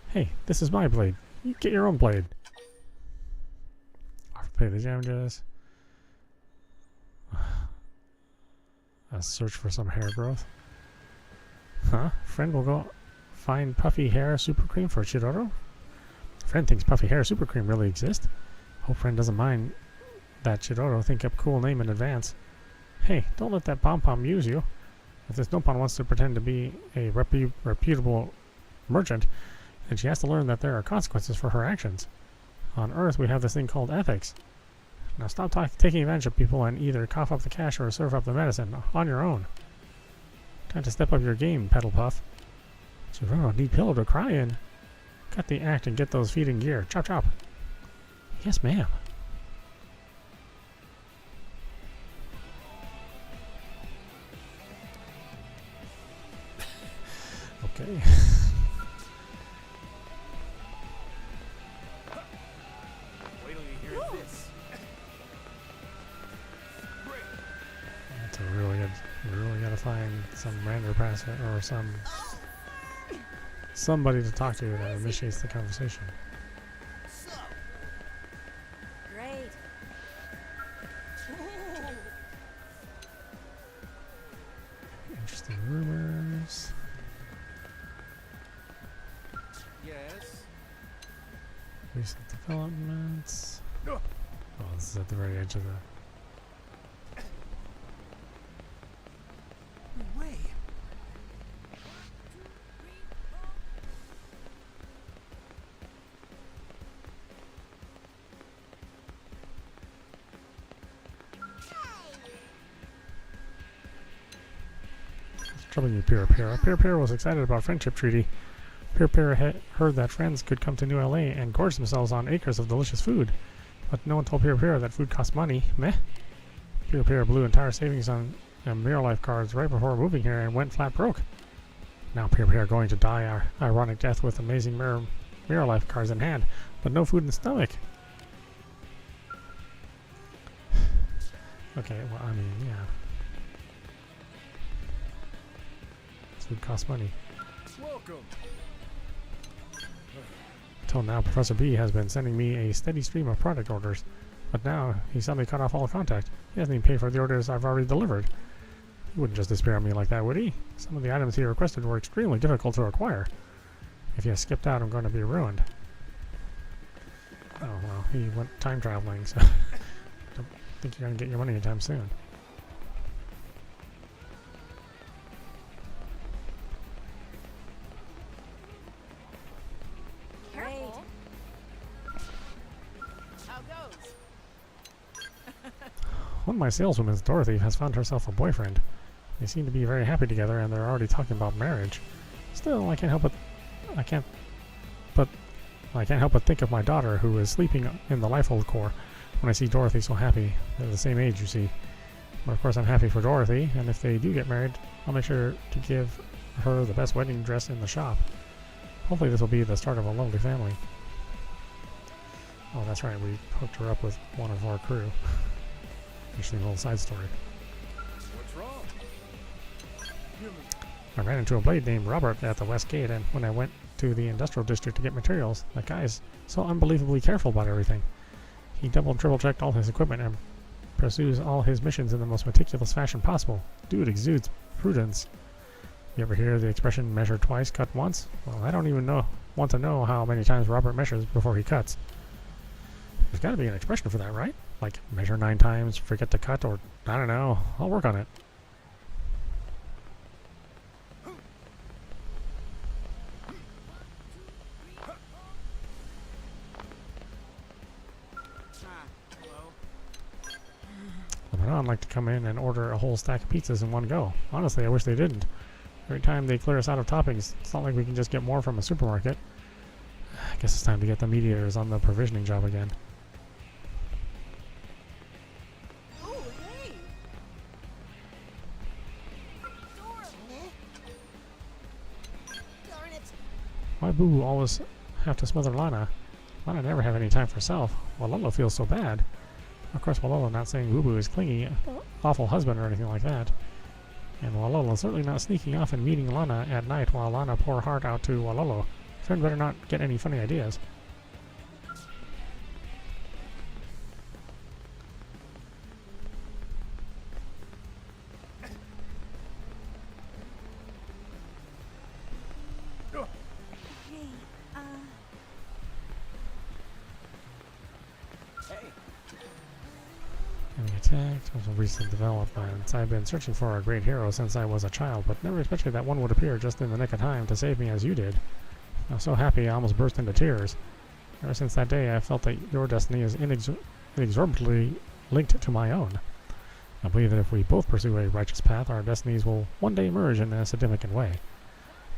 Hey, this is my blade. You get your own blade. Pay the damages. A search for some hair growth. Huh? Friend will go find puffy hair super cream for Chidoro? Friend thinks puffy hair super cream really exists. Hope friend doesn't mind that Chidoro think up cool name in advance. Hey, don't let that pom-pom use you. If this Nopon wants to pretend to be a reputable merchant, then she has to learn that there are consequences for her actions. On Earth, we have this thing called ethics. Now stop taking advantage of people and either cough up the cash or serve up the medicine on your own. Time to step up your game, Petal Puff. Chidoro need pillow to cry in. Cut the act and get those feet in gear. Chop chop. Yes, ma'am. Okay. Wait till you hear this. That's a really good. We really gotta find some random passer or somebody to talk to that initiates the conversation. Great. Interesting rumors. Yes. Recent developments. Oh, this is at the very edge of the. No way. Troubling you, Pira. Pira was excited about friendship treaty. Pira heard that friends could come to New LA and gorge themselves on acres of delicious food. But no one told Pira that food costs money. Meh. Pira blew entire savings on Mira life cards right before moving here and went flat broke. Now Pira going to die our ironic death with amazing Mira life cards in hand, but no food in the stomach. Okay, well, I mean, yeah. Food costs money. Welcome. Till now, Professor B has been sending me a steady stream of product orders, but now he suddenly cut off all contact. He hasn't even paid for the orders I've already delivered. He wouldn't just disappear on me like that, would he? Some of the items he requested were extremely difficult to acquire. If he has skipped out, I'm going to be ruined. Oh, well, he went time traveling, so don't think you're going to get your money anytime soon. Careful. How goes? One of my saleswomen, Dorothy, has found herself a boyfriend. They seem to be very happy together, and they're already talking about marriage. Still, I can't help but think of my daughter, who is sleeping in the Lifehold Core, when I see Dorothy so happy. They're the same age, you see. But of course I'm happy for Dorothy, and if they do get married, I'll make sure to give her the best wedding dress in the shop. Hopefully this will be the start of a lovely family. Oh, that's right, we hooked her up with one of our crew. Interesting little side story. What's wrong? I ran into a blade named Robert at the West Gate, and when I went to the industrial district to get materials, that guy is so unbelievably careful about everything. He double and triple checked all his equipment and pursues all his missions in the most meticulous fashion possible. Dude exudes prudence. You ever hear the expression measure twice, cut once? Well, I don't even want to know how many times Robert measures before he cuts. There's got to be an expression for that, right? Like measure 9 times, forget to cut, or I don't know. I'll work on it. I'd like to come in and order a whole stack of pizzas in one go. Honestly, I wish they didn't. Every time they clear us out of toppings, it's not like we can just get more from a supermarket. I guess it's time to get the mediators on the provisioning job again. Oh, hey! Darn it! Why Boo always have to smother Lana? Lana never have any time for herself. Walolo feels so bad. Of course, Walolo not saying Boo Boo is clingy, awful husband or anything like that. And Walolo certainly not sneaking off and meeting Lana at night while Lana pour heart out to Walolo. Friend better not get any funny ideas. Enemy attacked. Also recent developments. I've been searching for a great hero since I was a child, but never expected that one would appear just in the nick of time to save me as you did. I was so happy I almost burst into tears. Ever since that day, I felt that your destiny is inexorably linked to my own. I believe that if we both pursue a righteous path, our destinies will one day merge in a significant way.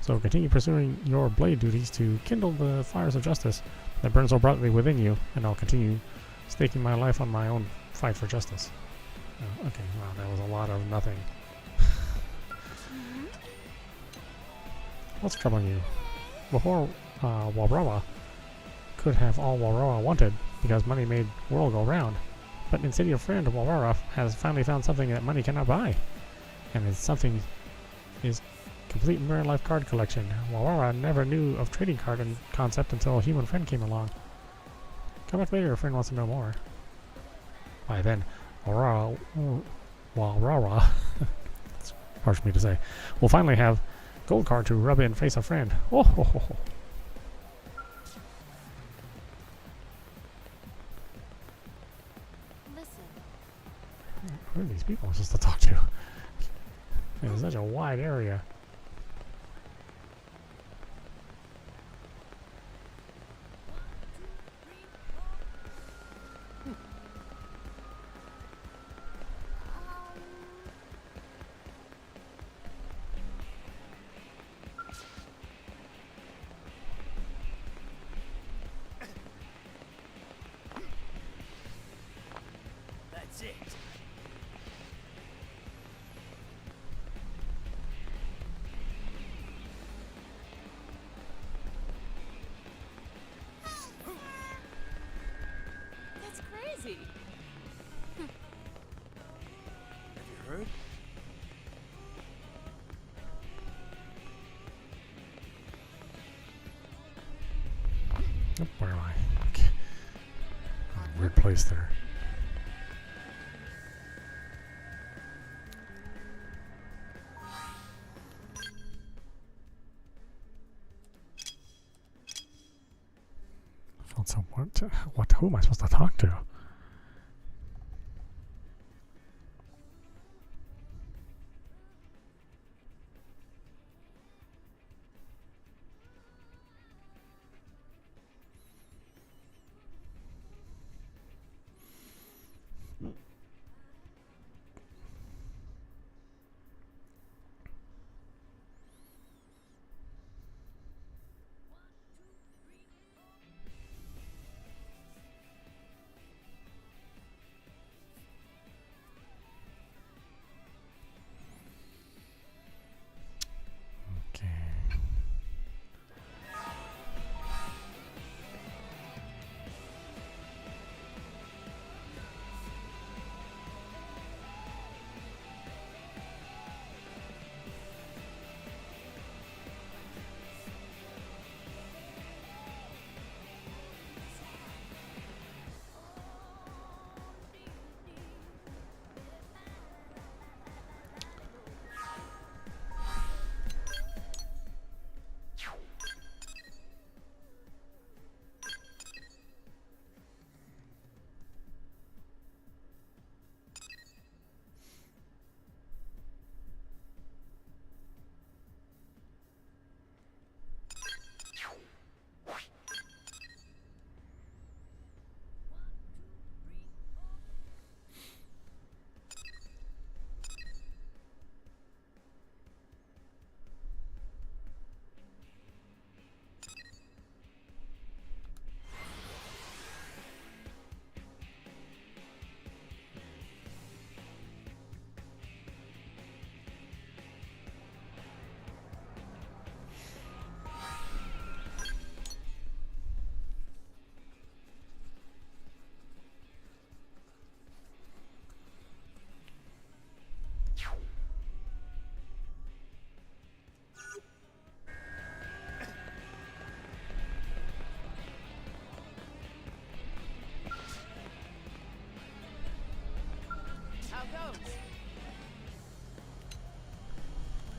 So continue pursuing your blade duties to kindle the fires of justice that burn so brightly within you, and I'll continue staking my life on my own fight for justice. Oh, okay, wow, that was a lot of nothing. What's troubling you? Before, Walrawa could have all Walrawa wanted, because money made the world go round. But instead your friend Walrawa has finally found something that money cannot buy. And it's something is complete Mira Life card collection. Walrawa never knew of trading card and concept until a human friend came along. Come back later if a friend wants to know more. Why then, Walrawa, it's hard for me to say, we'll finally have gold card to rub in face a friend. Oh, ho, ho, ho. Listen. Who are these people I'm supposed to talk to? It's such a wide area. That's it. That's crazy. Have you heard? Yep, where am I? Okay. Weird place there. I felt so what? Who am I supposed to talk to?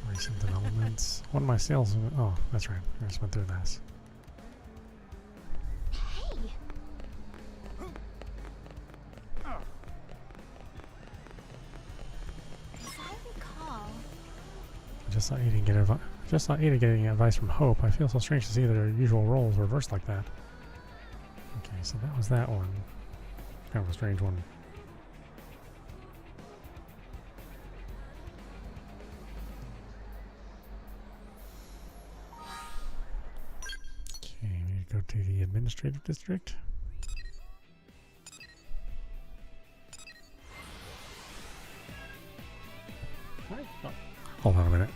Recent developments. What are my sales? Oh, that's right. I just went through this. Hey! As I recall, I just thought you didn't get advice. Just thought you getting advice from Hope. I feel so strange to see their usual roles reversed like that. Okay, so that was that one. Kind of a strange one. Okay, we need to go to the administrative district. Oh. Hold on a minute.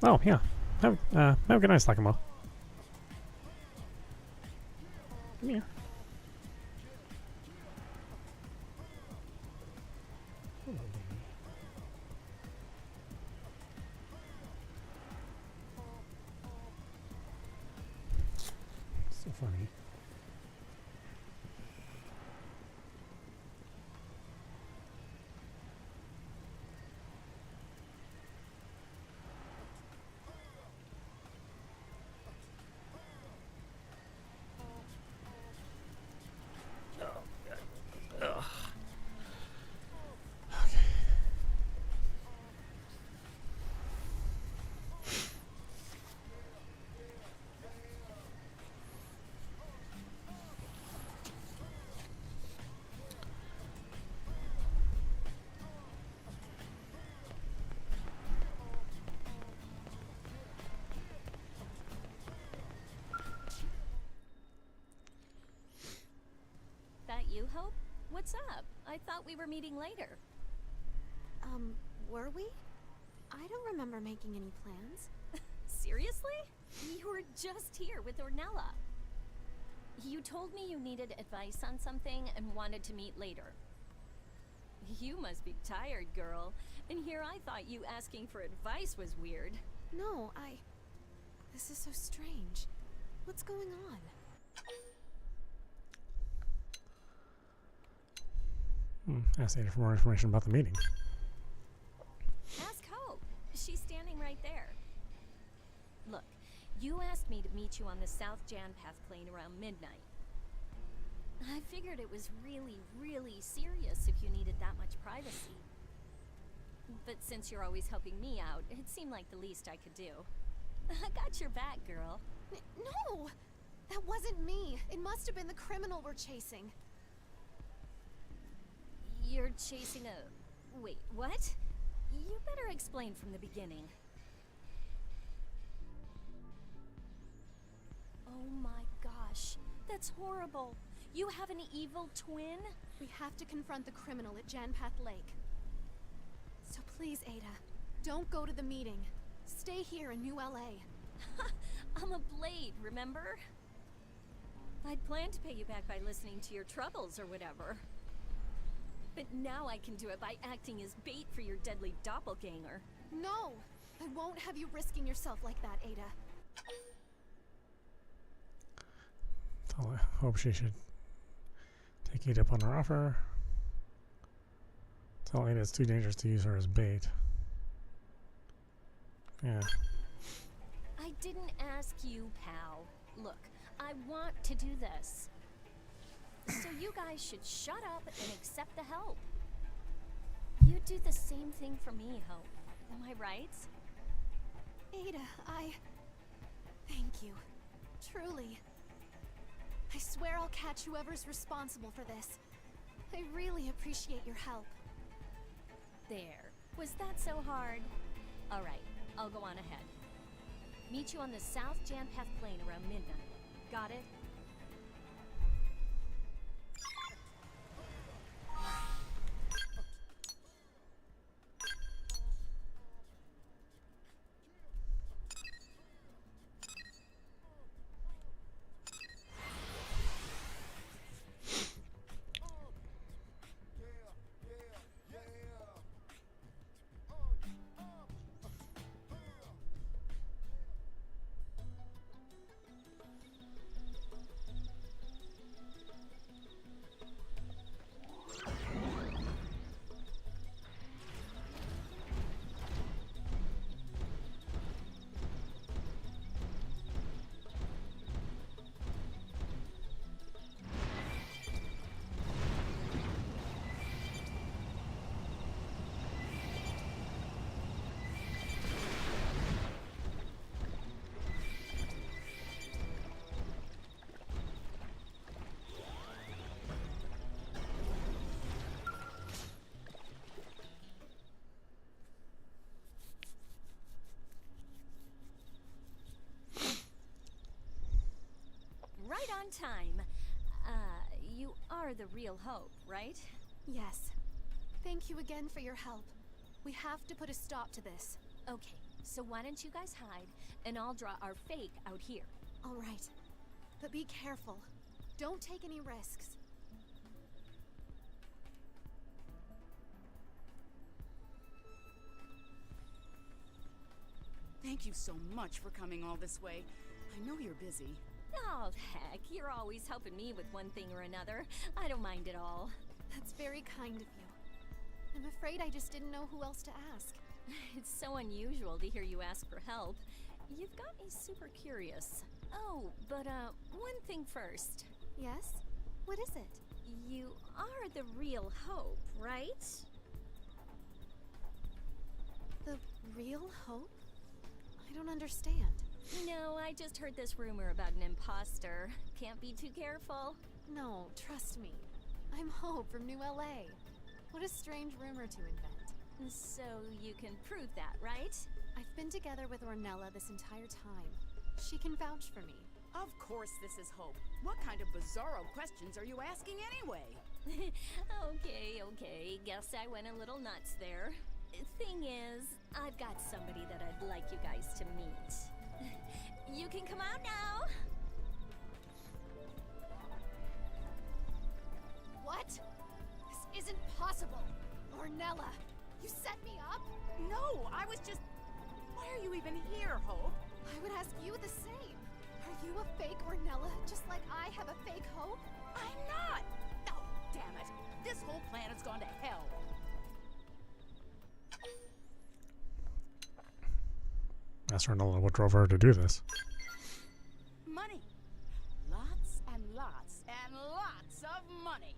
Oh, yeah. Have a good night, Sakamo. Come here. So funny. That you, Hope? What's up? I thought we were meeting later. Were we? I don't remember making any plans. Seriously? You were just here with Ornella. You told me you needed advice on something and wanted to meet later. You must be tired, girl. And here I thought you asking for advice was weird. No, This is so strange. What's going on? Ask Ada for more information about the meeting. Ask Hope. She's standing right there. Look, you asked me to meet you on the South Janpath plane around midnight. I figured it was really, really serious if you needed that much privacy. But since you're always helping me out, it seemed like the least I could do. I got your back, girl. No! That wasn't me. It must have been the criminal we're chasing. You're chasing a... Wait, what? You better explain from the beginning. Oh my gosh, that's horrible. You have an evil twin? We have to confront the criminal at Janpath Lake. So please, Ada, don't go to the meeting. Stay here in New LA. I'm a blade, remember? I'd planned to pay you back by listening to your troubles or whatever. But now I can do it by acting as bait for your deadly doppelganger. No! I won't have you risking yourself like that, Ada. I hope she should take Ada up on her offer. Tell Ada it's too dangerous to use her as bait. Yeah. I didn't ask you, pal. Look, I want to do this. So you guys should shut up and accept the help. You do the same thing for me, Hope. Am I right? Ada, thank you. Truly. I swear I'll catch whoever's responsible for this. I really appreciate your help. There. Was that so hard? Alright, I'll go on ahead. Meet you on the South Janpath plane around midnight. Got it? Right on time. You are the real Hope, right? Yes. Thank you again for your help. We have to put a stop to this. Okay, So why don't you guys hide, and I'll draw our fake out here. All right. But be careful. Don't take any risks. Thank you so much for coming all this way. I know you're busy. Oh, heck, you're always helping me with one thing or another. I don't mind at all. That's very kind of you. I'm afraid I just didn't know who else to ask. It's so unusual to hear you ask for help. You've got me super curious. Oh, but one thing first. Yes? What is it? You are the real Hope, right? The real Hope? I don't understand. No, I just heard this rumor about an imposter. Can't be too careful. No, trust me. I'm Hope from New LA. What a strange rumor to invent. So you can prove that, right? I've been together with Ornella this entire time. She can vouch for me. Of course this is Hope. What kind of bizarro questions are you asking anyway? Okay. Guess I went a little nuts there. Thing is, I've got somebody that I'd like you guys to meet. You can come out now. What? This isn't possible. Ornella, you set me up? No, I was just... Why are you even here, Hope? I would ask you the same. Are you a fake Ornella, just like I have a fake Hope? I'm not! Oh, damn it. This whole planet's gone to hell. Master Nola, what drove her to do this? Money. Lots and lots and lots of money.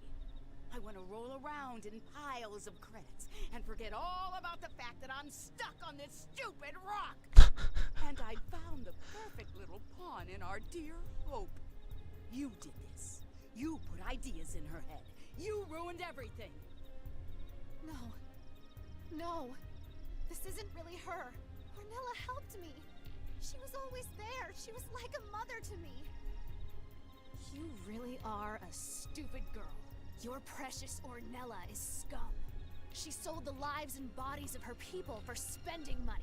I want to roll around in piles of credits and forget all about the fact that I'm stuck on this stupid rock. And I found the perfect little pawn in our dear Hope. You did this. You put ideas in her head. You ruined everything. No. This isn't really her. Ornella helped me. She was always there. She was like a mother to me. You really are a stupid girl. Your precious Ornella is scum. She sold the lives and bodies of her people for spending money.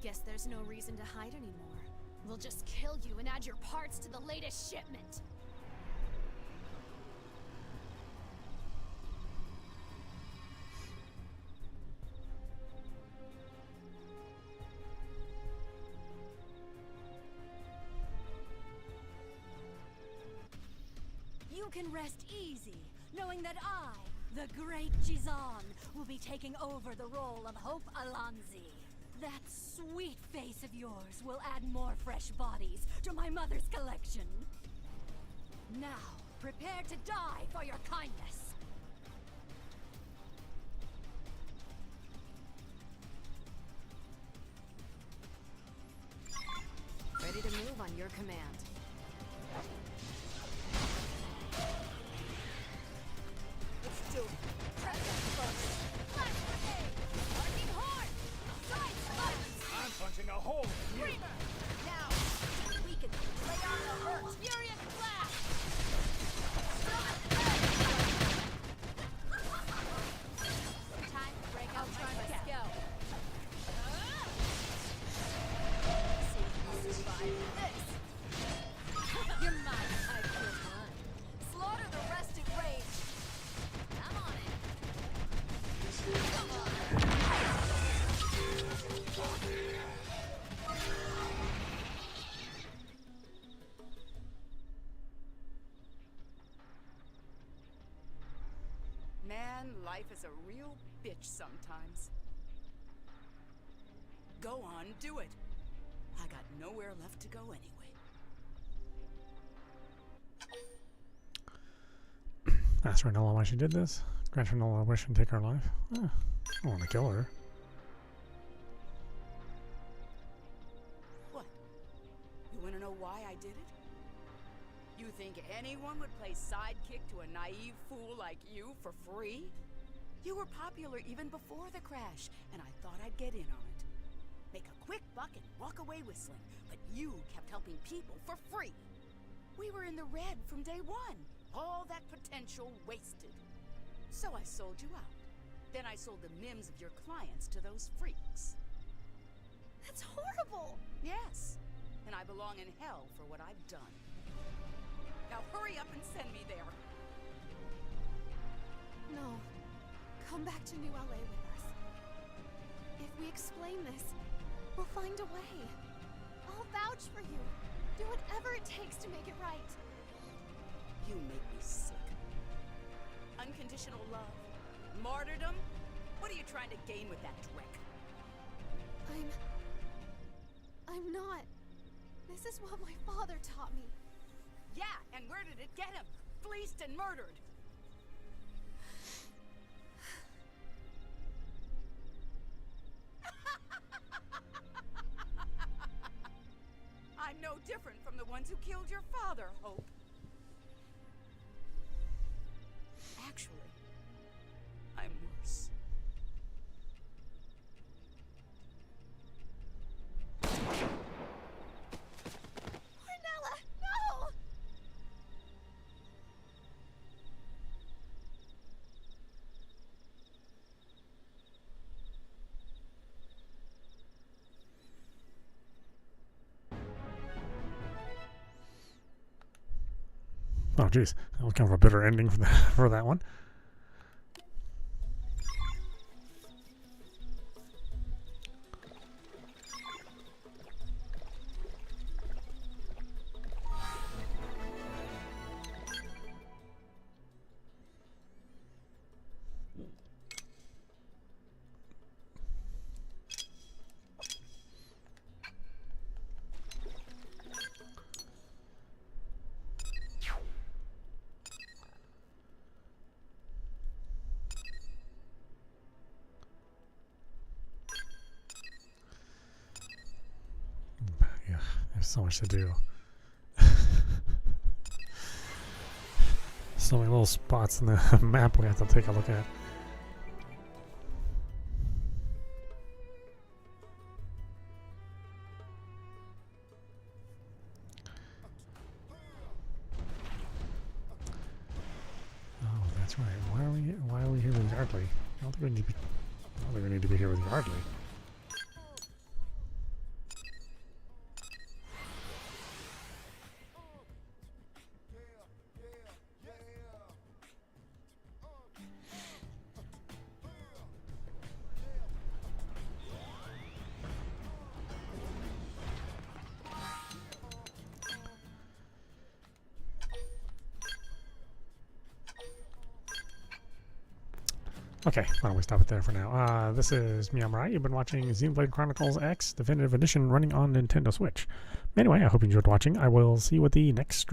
Guess there's no reason to hide anymore. We'll just kill you and add your parts to the latest shipment. You can rest easy, knowing that I, the great Jizan, will be taking over the role of Hope Alonzi. That sweet face of yours will add more fresh bodies to my mother's collection. Now, prepare to die for your kindness. Ready to move on your command. Let's do it. Press them first. Flash grenade! Arcing horn! Side slice! I'm punching a hole in you. Screamer! Now, weaken them. Lay on the hurt. Furious blast! Time to break out my scout. See if you survive this. You're mine. I feel mine. Slaughter the rest in rage. I'm on it. Come on. Man, life is a real bitch sometimes. Go on, do it. I got nowhere left to go anyway. Ask Nola why she did this. Grant her Nola a wish and take her life. I don't want to kill her. What? You want to know why I did it? You think anyone would play sidekick to a naive fool like you for free? You were popular even before the crash, and I thought I'd get in on it. Make a quick buck and walk away whistling, but you kept helping people for free. We were in the red from day one. All that potential wasted. So I sold you out. Then I sold the mims of your clients to those freaks. That's horrible! Yes, and I belong in hell for what I've done. Now hurry up and send me there. No. Come back to New LA with us. If we explain this, we'll find a way. I'll vouch for you. Do whatever it takes to make it right. You make me sick. Unconditional love? Martyrdom? What are you trying to gain with that dreck? I'm not. This is what my father taught me. Yeah, and where did it get him? Fleeced and murdered. I'm no different from the ones who killed your father, Hope. Actually, I'm worse. Ornella, no! Oh, geez. That was kind of a bitter ending for that one. Yeah, there's so much to do. So many little spots in the map we have to take a look at. Oh, that's right. Why are we here with Yardley? I don't think we need to be here with Yardley. Okay, why don't we stop it there for now. This is meowmurai. You've been watching Xenoblade Chronicles X Definitive Edition running on Nintendo Switch. Anyway, I hope you enjoyed watching. I will see you at the next stream.